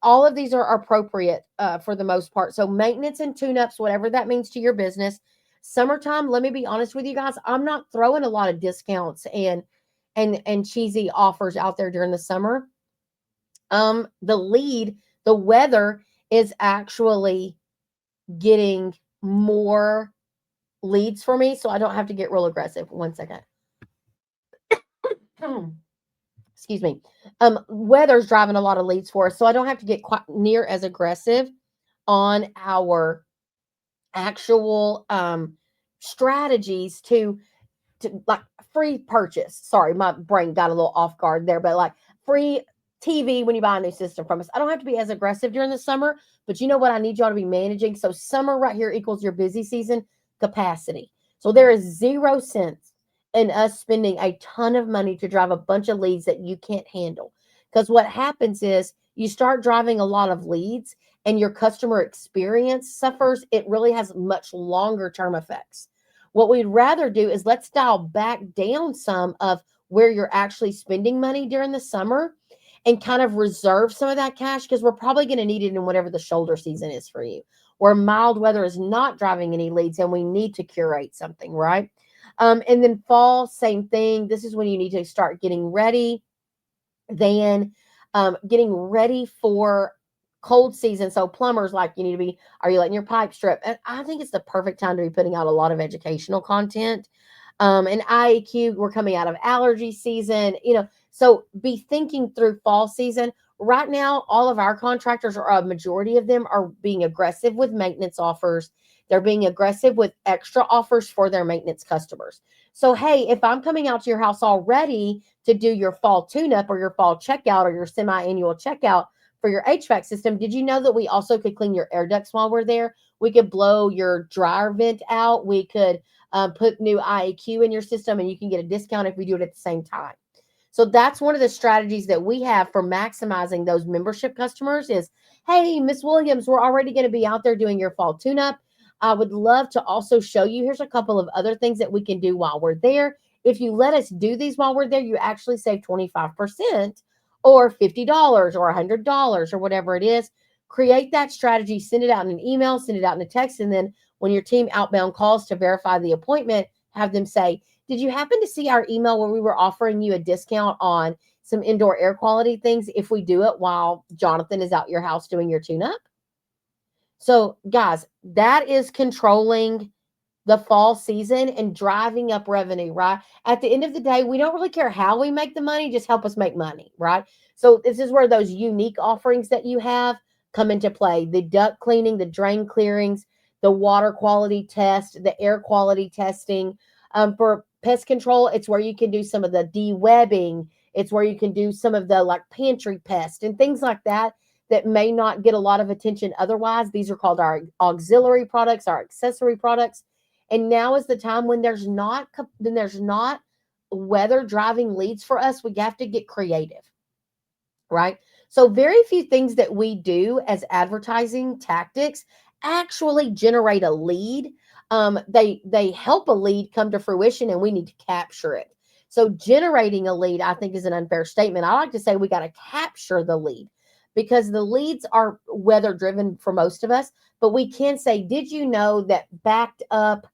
all of these are appropriate for the most part. So maintenance and tune-ups, whatever that means to your business. Summertime, let me be honest with you guys, I'm not throwing a lot of discounts and cheesy offers out there during the summer. The weather is actually getting more leads for me, so I don't have to get real aggressive. 1 second. Excuse me. Weather's driving a lot of leads for us, so I don't have to get quite near as aggressive on our actual strategies to like free purchase. Sorry, my brain got a little off guard there, but like free TV when you buy a new system from us. I don't have to be as aggressive during the summer, but you know what I need y'all to be managing? So summer right here equals your busy season capacity. So there is 0 sense in us spending a ton of money to drive a bunch of leads that you can't handle. Because what happens is you start driving a lot of leads and your customer experience suffers. It really has much longer term effects. What we'd rather do is let's dial back down some of where you're actually spending money during the summer and kind of reserve some of that cash because we're probably going to need it in whatever the shoulder season is for you, where mild weather is not driving any leads and we need to curate something, right? And then fall, same thing. This is when you need to start getting ready. Then getting ready for cold season. So plumbers, like you need to be, are you letting your pipe strip? And I think it's the perfect time to be putting out a lot of educational content. And IAQ, we're coming out of allergy season, so be thinking through fall season. Right now, all of our contractors, or a majority of them, are being aggressive with maintenance offers, They're being aggressive with extra offers for their maintenance customers. So, hey, if I'm coming out to your house already to do your fall tune up or your fall checkout or your semi annual checkout for your HVAC system, did you know that we also could clean your air ducts while we're there? We could blow your dryer vent out. We could put new IAQ in your system, and you can get a discount if we do it at the same time. So that's one of the strategies that we have for maximizing those membership customers is, hey, Miss Williams, we're already going to be out there doing your fall tune-up. I would love to also show you. Here's a couple of other things that we can do while we're there. If you let us do these while we're there, you actually save 25% or $50 or $100 or whatever it is. Create that strategy, send it out in an email, send it out in a text, and then when your team outbound calls to verify the appointment, have them say, did you happen to see our email where we were offering you a discount on some indoor air quality things if we do it while Jonathan is out your house doing your tune up? So, guys, that is controlling the fall season and driving up revenue, right? At the end of the day, we don't really care how we make the money, just help us make money, right? So, this is where those unique offerings that you have come into play: the duct cleaning, the drain clearings, the water quality test, the air quality testing. For pest control, it's where you can do some of the de-webbing. It's where you can do some of the like pantry pest and things like that that may not get a lot of attention otherwise. These are called our auxiliary products, our accessory products. And now is the time when there's not weather driving leads for us. We have to get creative, right? So very few things that we do as advertising tactics actually generate a lead. They help a lead come to fruition, and we need to capture it. So generating a lead, I think, is an unfair statement. I like to say we got to capture the lead because the leads are weather driven for most of us. But we can say, did you know that backed up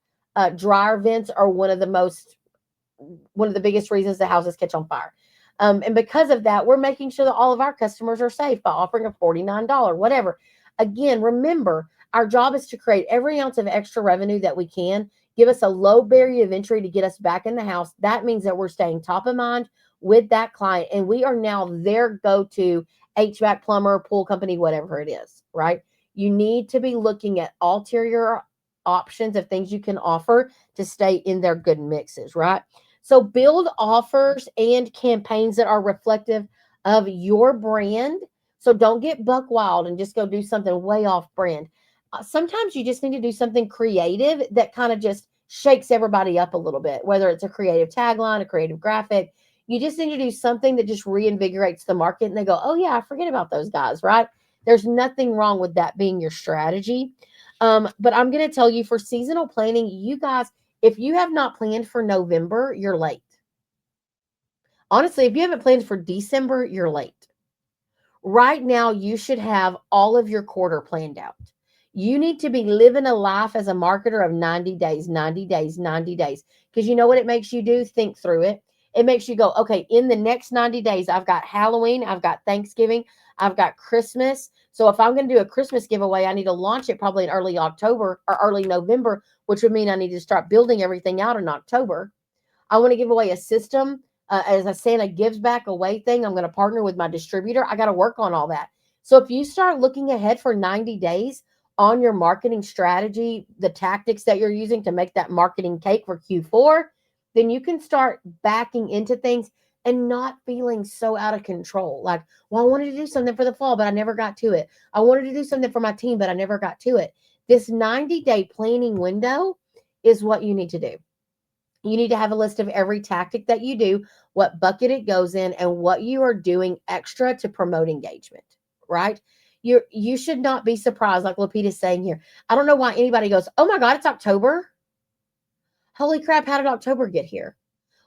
dryer vents are one of the biggest reasons the houses catch on fire? And because of that, we're making sure that all of our customers are safe by offering a $49, whatever. Again, remember, our job is to create every ounce of extra revenue that we can, give us a low barrier of entry to get us back in the house. That means that we're staying top of mind with that client, and we are now their go-to HVAC plumber, pool company, whatever it is, right? You need to be looking at ulterior options of things you can offer to stay in their good mixes, right? So build offers and campaigns that are reflective of your brand. So don't get buck wild and just go do something way off brand. Sometimes you just need to do something creative that kind of just shakes everybody up a little bit, whether it's a creative tagline, a creative graphic. You just need to do something that just reinvigorates the market and they go, oh, yeah, I forget about those guys, right? There's nothing wrong with that being your strategy. But I'm going to tell you for seasonal planning, you guys, if you have not planned for November, you're late. Honestly, if you haven't planned for December, you're late. Right now, you should have all of your quarter planned out. You need to be living a life as a marketer of 90 days, 90 days, 90 days. Because you know what it makes you do? Think through it. It makes you go, okay, in the next 90 days, I've got Halloween, I've got Thanksgiving, I've got Christmas. So if I'm going to do a Christmas giveaway, I need to launch it probably in early October or early November, which would mean I need to start building everything out in October. I want to give away a system as a Santa gives back away thing. I'm going to partner with my distributor. I got to work on all that. So if you start looking ahead for 90 days on your marketing strategy, the tactics that you're using to make that marketing cake for Q4, then you can start backing into things and not feeling so out of control. Like, well, I wanted to do something for the fall, but I never got to it. I wanted to do something for my team, but I never got to it. This 90-day planning window is what you need to do. You need to have a list of every tactic that you do, what bucket it goes in, and what you are doing extra to promote engagement, right? You should not be surprised, like Lupita's saying here. I don't know why anybody goes, oh my God, it's October. Holy crap, how did October get here?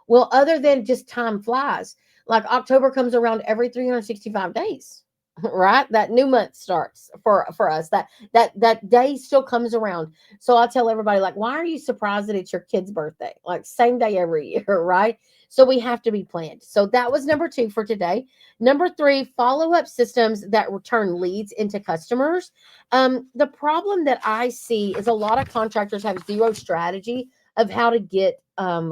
Well, other than just time flies, like October comes around every 365 days, right? That new month starts for us. That day still comes around. So I tell everybody, like, why are you surprised that it's your kid's birthday? Like same day every year, right? So we have to be planned. So that was number 2 for today. Number 3, follow-up systems that return leads into customers. The problem that I see is a lot of contractors have zero strategy of how to get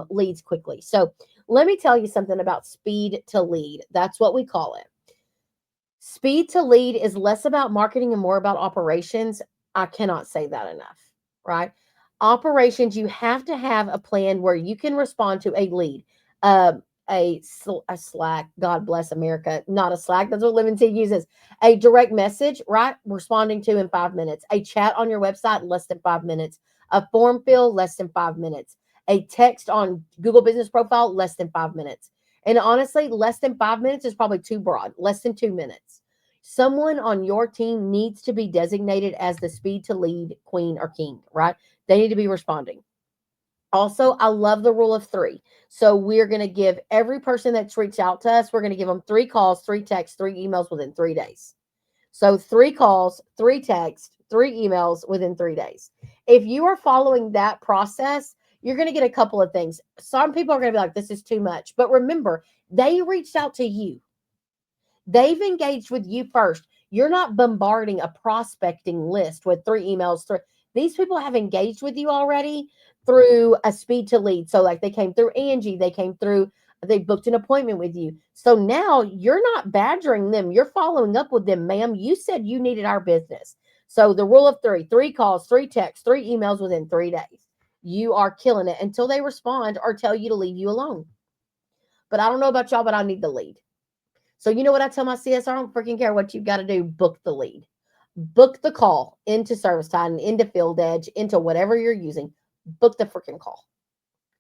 leads quickly. So let me tell you something about speed to lead. That's what we call it. Speed to lead is less about marketing and more about operations. I cannot say that enough. right? Operations, you have to have a plan where you can respond to a lead, uh, a Slack. God bless America, not a Slack. That's what Lemon Tea uses. A direct message, right? Responding to in 5 minutes. A chat on your website, less than 5 minutes. A form fill, less than 5 minutes. A text on Google Business Profile, less than 5 minutes. And honestly, less than 5 minutes is probably too broad. Less than 2 minutes. Someone on your team needs to be designated as the speed to lead queen or king, right? They need to be responding. Also, I love the rule of three. So we're going to give every person that's reached out to us, we're going to give them 3 calls, 3 texts, 3 emails within 3 days. So 3 calls, 3 texts, 3 emails within 3 days. If you are following that process, you're going to get a couple of things. Some people are going to be like, this is too much. But remember, they reached out to you. They've engaged with you first. You're not bombarding a prospecting list with 3 emails. These people have engaged with you already through a speed to lead. So, like they came through Angie, they booked an appointment with you. So now you're not badgering them. You're following up with them, ma'am. You said you needed our business. So, the rule of 3 calls, 3 texts, 3 emails within 3 days. You are killing it until they respond or tell you to leave you alone. But I don't know about y'all, but I need the lead. So you know what I tell my CSR? I don't freaking care what you've got to do. Book the lead. Book the call into Service Titan, into Field Edge, into whatever you're using. Book the freaking call.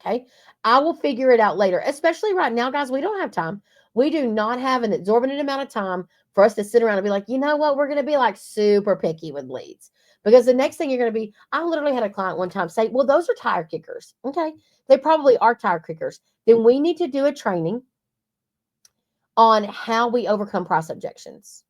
Okay. I will figure it out later, especially right now, guys. We don't have time. We do not have an exorbitant amount of time for us to sit around and be like, you know what? We're going to be like super picky with leads. Because the next thing you're going to be, I literally had a client one time say, well, those are tire kickers. Okay. They probably are tire kickers. Then we need to do a training on how we overcome price objections.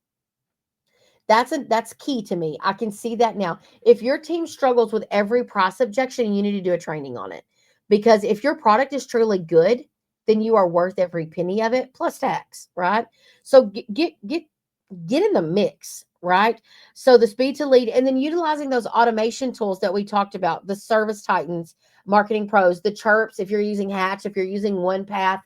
That's key to me. I can see that now. If your team struggles with every price objection, you need to do a training on it. Because if your product is truly good, then you are worth every penny of it plus tax, right? So get in the mix, right? So the speed to lead, and then utilizing those automation tools that we talked about, the Service Titans, Marketing Pros, the Chirps, if you're using Hatch, if you're using OnePath,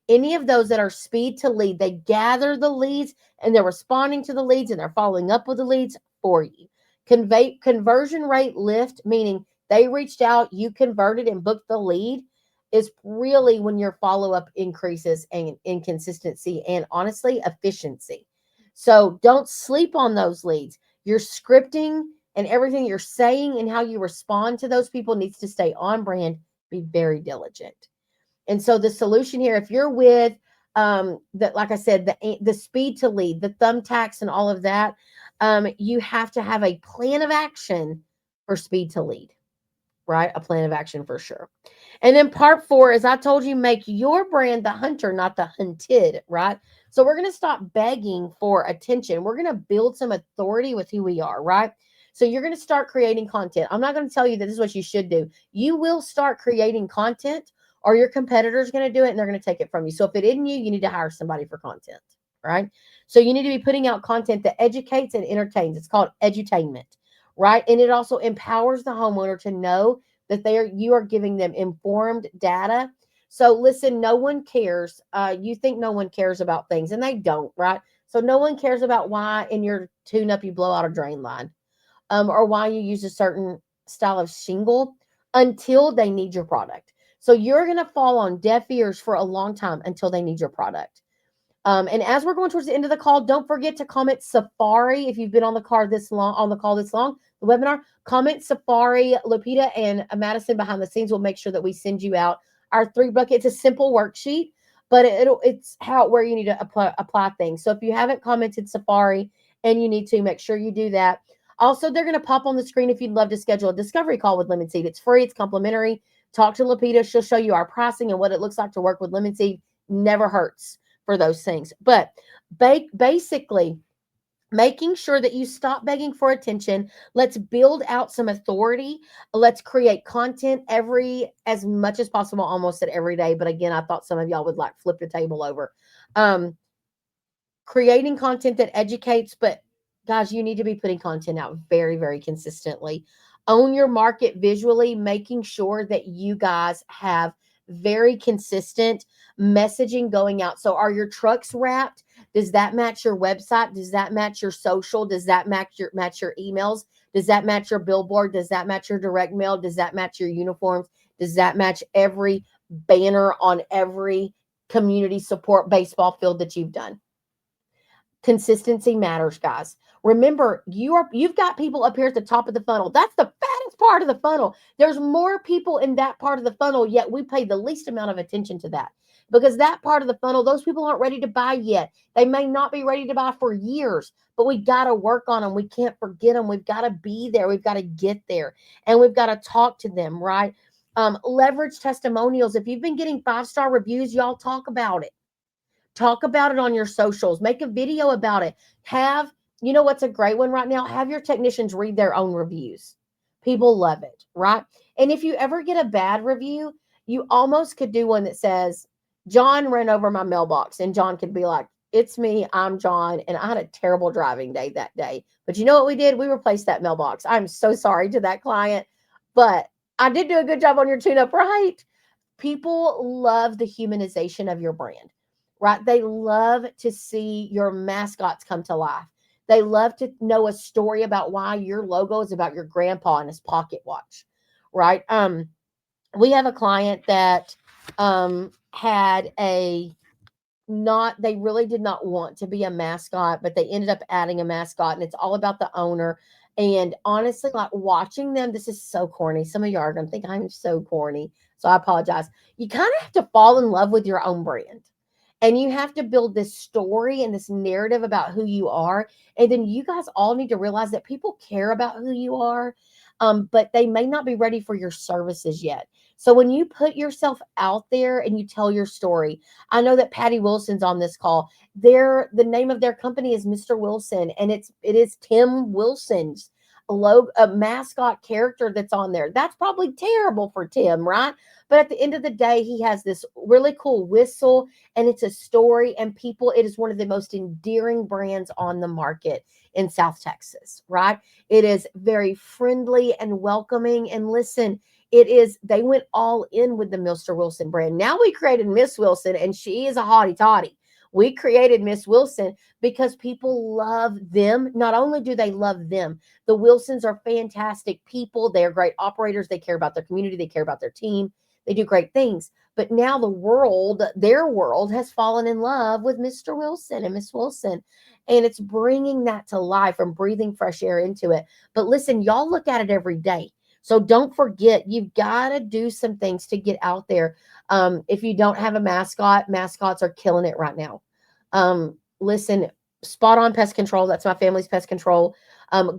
any of those that are speed to lead, they gather the leads and they're responding to the leads and they're following up with the leads for you. Conversion rate lift, meaning they reached out, you converted and booked the lead, is really when your follow up increases and inconsistency and honestly efficiency. So don't sleep on those leads. Your scripting and everything you're saying and how you respond to those people needs to stay on brand. Be very diligent. And so the solution here, if you're with that, like I said, the speed to lead, the thumbtacks and all of that, you have to have a plan of action for speed to lead, right? A plan of action for sure. And then part 4, as I told you, make your brand the hunter, not the hunted, right? So we're going to stop begging for attention. We're going to build some authority with who we are, right? So you're going to start creating content. I'm not going to tell you that this is what you should do. You will start creating content, or your competitor's going to do it and they're going to take it from you. So if it isn't you, you need to hire somebody for content, right? So you need to be putting out content that educates and entertains. It's called edutainment, right? And it also empowers the homeowner to know that you are giving them informed data. So listen, no one cares. You think no one cares about things, and they don't, right? So no one cares about why in your tune-up you blow out a drain line, or why you use a certain style of shingle until they need your product. So you're going to fall on deaf ears for a long time until they need your product. And as we're going towards the end of the call, don't forget to comment Safari if you've been on the call this long, the webinar. Comment Safari. Lupita and Madison behind the scenes will make sure that we send you out our 3 buckets. It's a simple worksheet, but it's where you need to apply things. So if you haven't commented Safari and you need to, make sure you do that. Also, they're going to pop on the screen if you'd love to schedule a discovery call with Lemon Seed. It's free. It's complimentary. Talk to Lupita. She'll show you our pricing and what it looks like to work with Lemon Seed. Never hurts for those things. But basically, making sure that you stop begging for attention. Let's build out some authority. Let's create content as much as possible, almost at every day. But again, I thought some of y'all would like flip the table over. Creating content that educates, but guys, you need to be putting content out very, very consistently. Own your market visually, making sure that you guys have very consistent messaging going out. So are your trucks wrapped? Does that match your website? Does that match your social? Does that match your emails? Does that match your billboard? Does that match your direct mail? Does that match your uniforms? Does that match every banner on every community support baseball field that you've done? Consistency matters, guys. Remember, you've got people up here at the top of the funnel. That's the fattest part of the funnel. There's more people in that part of the funnel, yet we pay the least amount of attention to that. Because that part of the funnel, those people aren't ready to buy yet. They may not be ready to buy for years, but we got to work on them. We can't forget them. We've got to be there. We've got to get there. And we've got to talk to them, right? Leverage testimonials. If you've been getting 5-star reviews, y'all talk about it. Talk about it on your socials. Make a video about it. You know what's a great one right now? Have your technicians read their own reviews. People love it, right? And if you ever get a bad review, you almost could do one that says, John ran over my mailbox. And John could be like, it's me, I'm John, and I had a terrible driving day that day. But you know what we did? We replaced that mailbox. I'm so sorry to that client, but I did do a good job on your tune-up, right? People love the humanization of your brand, right? They love to see your mascots come to life. They love to know a story about why your logo is about your grandpa and his pocket watch, right? We have a client that had a not they really did not want to be a mascot, but they ended up adding a mascot, and it's all about the owner. And honestly, like watching them, this is so corny. Some of you are gonna think I'm so corny, so I apologize. You kind of have to fall in love with your own brand, and you have to build this story and this narrative about who you are. And then you guys all need to realize that people care about who you are, but they may not be ready for your services yet. So when you put yourself out there and you tell your story, I know that Patty Wilson's on this call. The name of their company is Mr. Wilson, and it is Tim Wilson's logo, a mascot character that's on there. That's probably terrible for Tim, right? But at the end of the day, he has this really cool whistle, and it's a story, and it is one of the most endearing brands on the market in South Texas, right? It is very friendly and welcoming. And listen, they went all in with the Mr. Wilson brand. Now we created Miss Wilson, and she is a hottie toddy. We created Miss Wilson because people love them. Not only do they love them, the Wilsons are fantastic people. They're great operators. They care about their community. They care about their team. They do great things. But now their world has fallen in love with Mr. Wilson and Miss Wilson. And it's bringing that to life and breathing fresh air into it. But listen, y'all look at it every day. So don't forget, you've got to do some things to get out there. If you don't have a mascot, mascots are killing it right now. Listen, Spot On Pest Control, that's my family's pest control.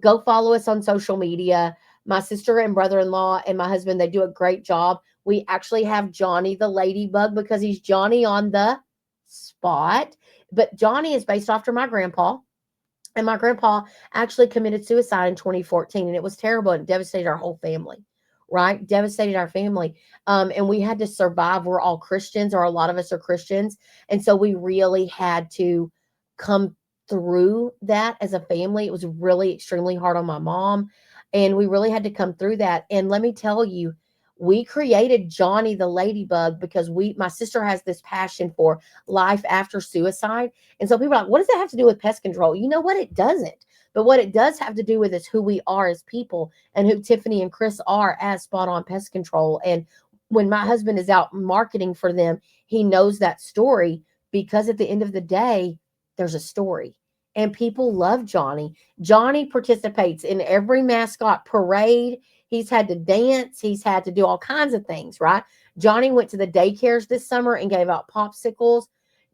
Go follow us on social media. My sister and brother-in-law and my husband, they do a great job. We actually have Johnny the ladybug because he's Johnny on the spot. But Johnny is based after my grandpa. And my grandpa actually committed suicide in 2014, and it was terrible and devastated our whole family, right? Devastated our family. And we had to survive. We're all Christians, or a lot of us are Christians. And so we really had to come through that as a family. It was really extremely hard on my mom, and we really had to come through that. And let me tell you, we created Johnny the Ladybug because my sister has this passion for life after suicide. And so people are like, what does that have to do with pest control? You know what? It doesn't. But what it does have to do with is who we are as people and who Tiffany and Chris are as Spot On Pest Control. And when my husband is out marketing for them, he knows that story because at the end of the day, there's a story. And people love Johnny. Johnny participates in every mascot parade. He's had to dance. He's had to do all kinds of things, right? Johnny went to the daycares this summer and gave out popsicles.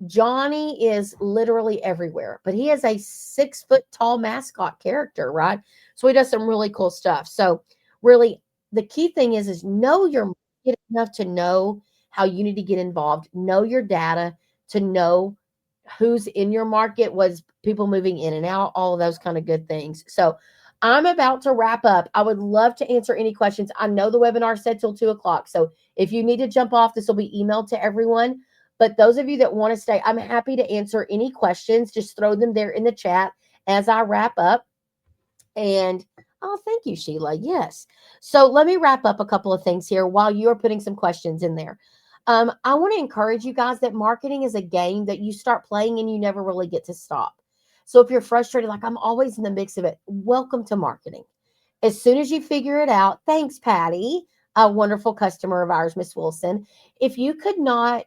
Johnny is literally everywhere, but he is a 6 foot tall mascot character, right? So he does some really cool stuff. So really, the key thing is know your market enough to know how you need to get involved. Know your data to know who's in your market, was people moving in and out, all of those kind of good things. So I'm about to wrap up. I would love to answer any questions. I know the webinar said till 2 o'clock. So if you need to jump off, this will be emailed to everyone. But those of you that want to stay, I'm happy to answer any questions. Just throw them there in the chat as I wrap up. And oh, thank you, Sheila. Yes. So let me wrap up a couple of things here while you're putting some questions in there. I want to encourage you guys that marketing is a game that you start playing and you never really get to stop. So if you're frustrated, like I'm always in the mix of it, welcome to marketing. As soon as you figure it out, thanks, Patty, a wonderful customer of ours, Miss Wilson. If you could not,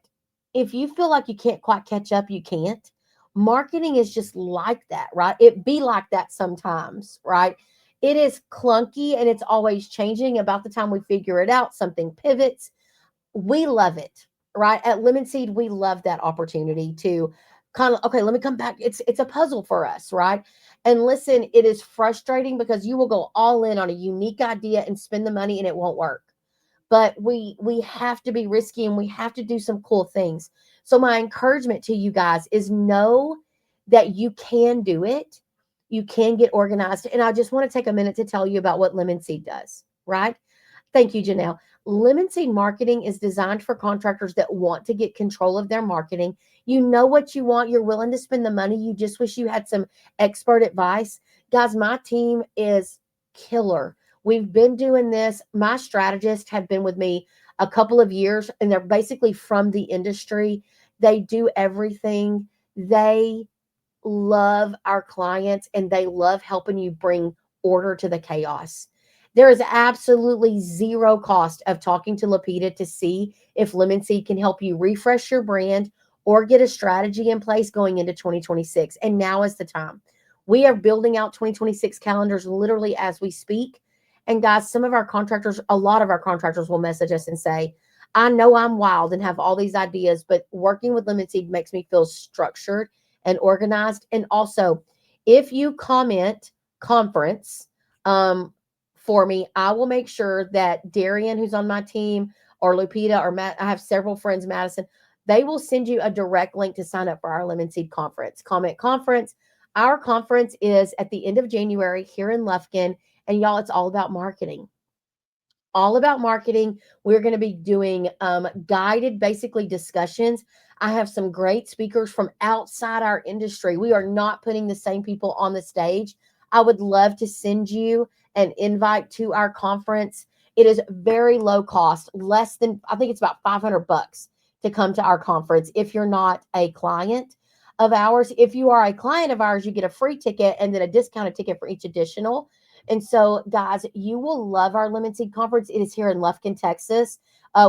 if you feel like you can't quite catch up, you can't. Marketing is just like that, right? It be like that sometimes, right? It is clunky and it's always changing. About the time we figure it out, something pivots. We love it, right? At Lemon Seed, we love that opportunity to kind of, okay, let me come back. It's a puzzle for us, right? And listen, it is frustrating because you will go all in on a unique idea and spend the money and it won't work. But we have to be risky and we have to do some cool things. So my encouragement to you guys is know that you can do it. You can get organized. And I just want to take a minute to tell you about what Lemon Seed does, right? Thank you, Janelle. Lemon Seed Marketing is designed for contractors that want to get control of their marketing. You know what you want, you're willing to spend the money, you just wish you had some expert advice. Guys, my team is killer. We've been doing this. My strategists have been with me a couple of years, and they're basically from the industry. They do everything. They love our clients and they love helping you bring order to the chaos. There is absolutely zero cost of talking to Lapita to see if Lemon Seed can help you refresh your brand or get a strategy in place going into 2026. And now is the time. We are building out 2026 calendars literally as we speak. And guys, some of our contractors, a lot of our contractors will message us and say, I know I'm wild and have all these ideas, but working with Lemon Seed makes me feel structured and organized. And also, if you comment conference for me, I will make sure that Darian, who's on my team, or Lupita, or Matt, I have several friends, Madison, they will send you a direct link to sign up for our Lemon Seed conference. Comment conference. Our conference is at the end of January here in Lufkin. And y'all, it's all about marketing, all about marketing. We're going to be doing guided, basically, discussions. I have some great speakers from outside our industry. We are not putting the same people on the stage. I would love to send you an invite to our conference. It is very low cost, less than, I think it's about $500 to come to our conference if you're not a client of ours. If you are a client of ours, you get a free ticket and then a discounted ticket for each additional. And so, guys, you will love our Lemon Seed Conference. It is here in Lufkin, Texas.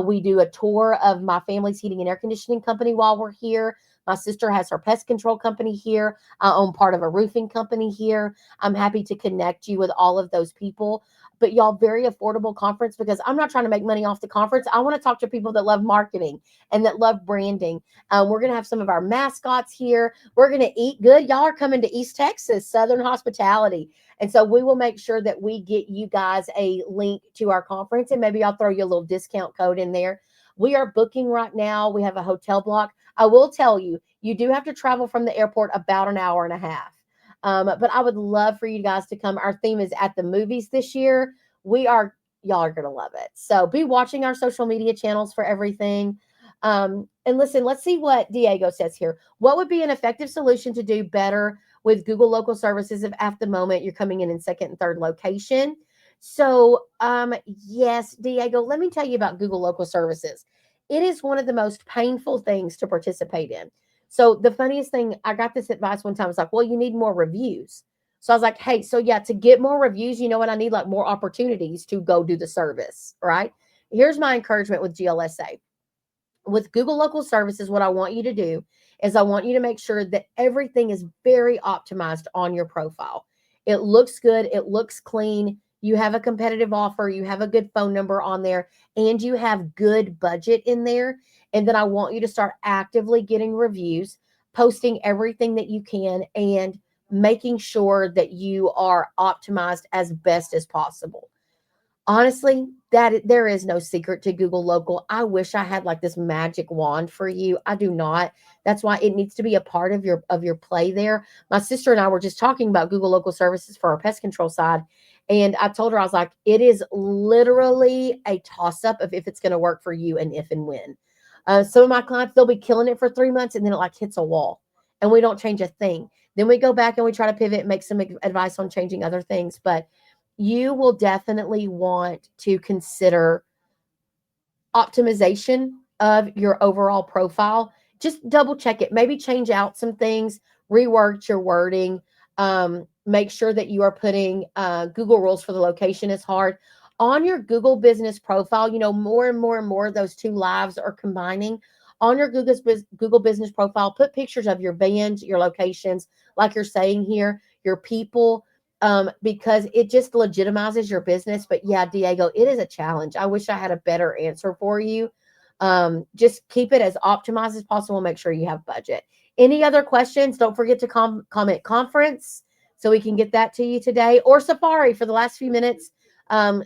We do a tour of my family's heating and air conditioning company while we're here. My sister has her pest control company here. I own part of a roofing company here. I'm happy to connect you with all of those people. But y'all, very affordable conference because I'm not trying to make money off the conference. I want to talk to people that love marketing and that love branding. We're going to have some of our mascots here. We're going to eat good. Y'all are coming to East Texas, Southern Hospitality. And so we will make sure that we get you guys a link to our conference, and maybe I'll throw you a little discount code in there. We are booking right now. We have a hotel block. I will tell you, you do have to travel from the airport about an hour and a half. But I would love for you guys to come. Our theme is at the movies this year. Y'all are going to love it. So be watching our social media channels for everything. And listen, let's see what Diego says here. What would be an effective solution to do better with Google local services if at the moment you're coming in second and third location? So, yes, Diego, let me tell you about Google local services. It is one of the most painful things to participate in. So the funniest thing, I got this advice one time. It's like, well, you need more reviews. So I was like, hey, so yeah, to get more reviews, you know what? I need like more opportunities to go do the service, right? Here's my encouragement with GLSA. With Google local services, what I want you to do is I want you to make sure that everything is very optimized on your profile. It looks good, it looks clean. You have a competitive offer, you have a good phone number on there, and you have good budget in there. And then I want you to start actively getting reviews, posting everything that you can, and making sure that you are optimized as best as possible. Honestly, that there is no secret to Google Local. I wish I had like this magic wand for you. I do not. That's why it needs to be a part of your play there. My sister and I were just talking about Google Local Services for our pest control side, and I told her, I was like, it is literally a toss up of if it's going to work for you and if and when. Some of my clients, they'll be killing it for 3 months and then it like hits a wall and we don't change a thing. Then we go back and we try to pivot and make some advice on changing other things. But you will definitely want to consider optimization of your overall profile. Just double check it. Maybe change out some things, rework your wording. Make sure that you are putting Google rules for the location is hard. On your Google business profile, more and more and more those two lives are combining. On your Google business profile, put pictures of your vans, your locations, like you're saying here, your people, because it just legitimizes your business. But yeah, Diego, it is a challenge. I wish I had a better answer for you. Just keep it as optimized as possible. Make sure you have budget. Any other questions? Don't forget to comment conference so we can get that to you today, or Safari for the last few minutes.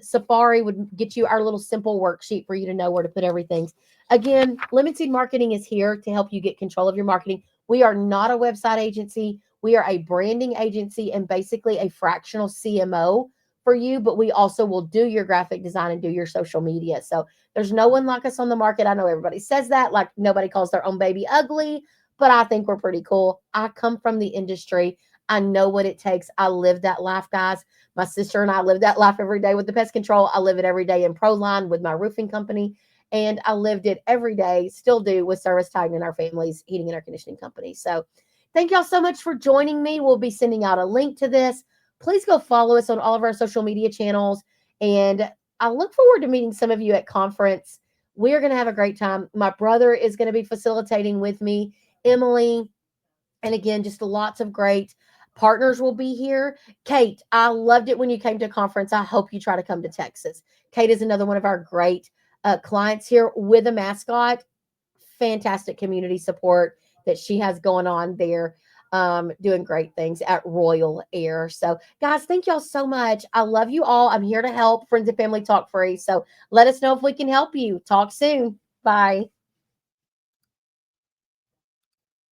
Safari would get you our little simple worksheet for you to know where to put everything. Again, Limited Marketing is here to help you get control of your marketing. We are not a website agency. We are a branding agency and basically a fractional CMO for you, but we also will do your graphic design and do your social media. So there's no one like us on the market. I know everybody says that, like nobody calls their own baby ugly, but I think we're pretty cool. I come from the industry. I know what it takes. I live that life, guys. My sister and I live that life every day with the pest control. I live it every day in Proline with my roofing company. And I lived it every day, still do with Service Titan and our family's heating and air conditioning company. So thank y'all so much for joining me. We'll be sending out a link to this. Please go follow us on all of our social media channels. And I look forward to meeting some of you at conference. We're going to have a great time. My brother is going to be facilitating with me, Emily. And again, just lots of great partners will be here. Kate, I loved it when you came to conference. I hope you try to come to Texas. Kate is another one of our great clients here with a mascot. Fantastic community support that she has going on there, doing great things at Royal Air. So, guys, thank y'all so much. I love you all. I'm here to help. Friends and family talk free. So, let us know if we can help you. Talk soon. Bye.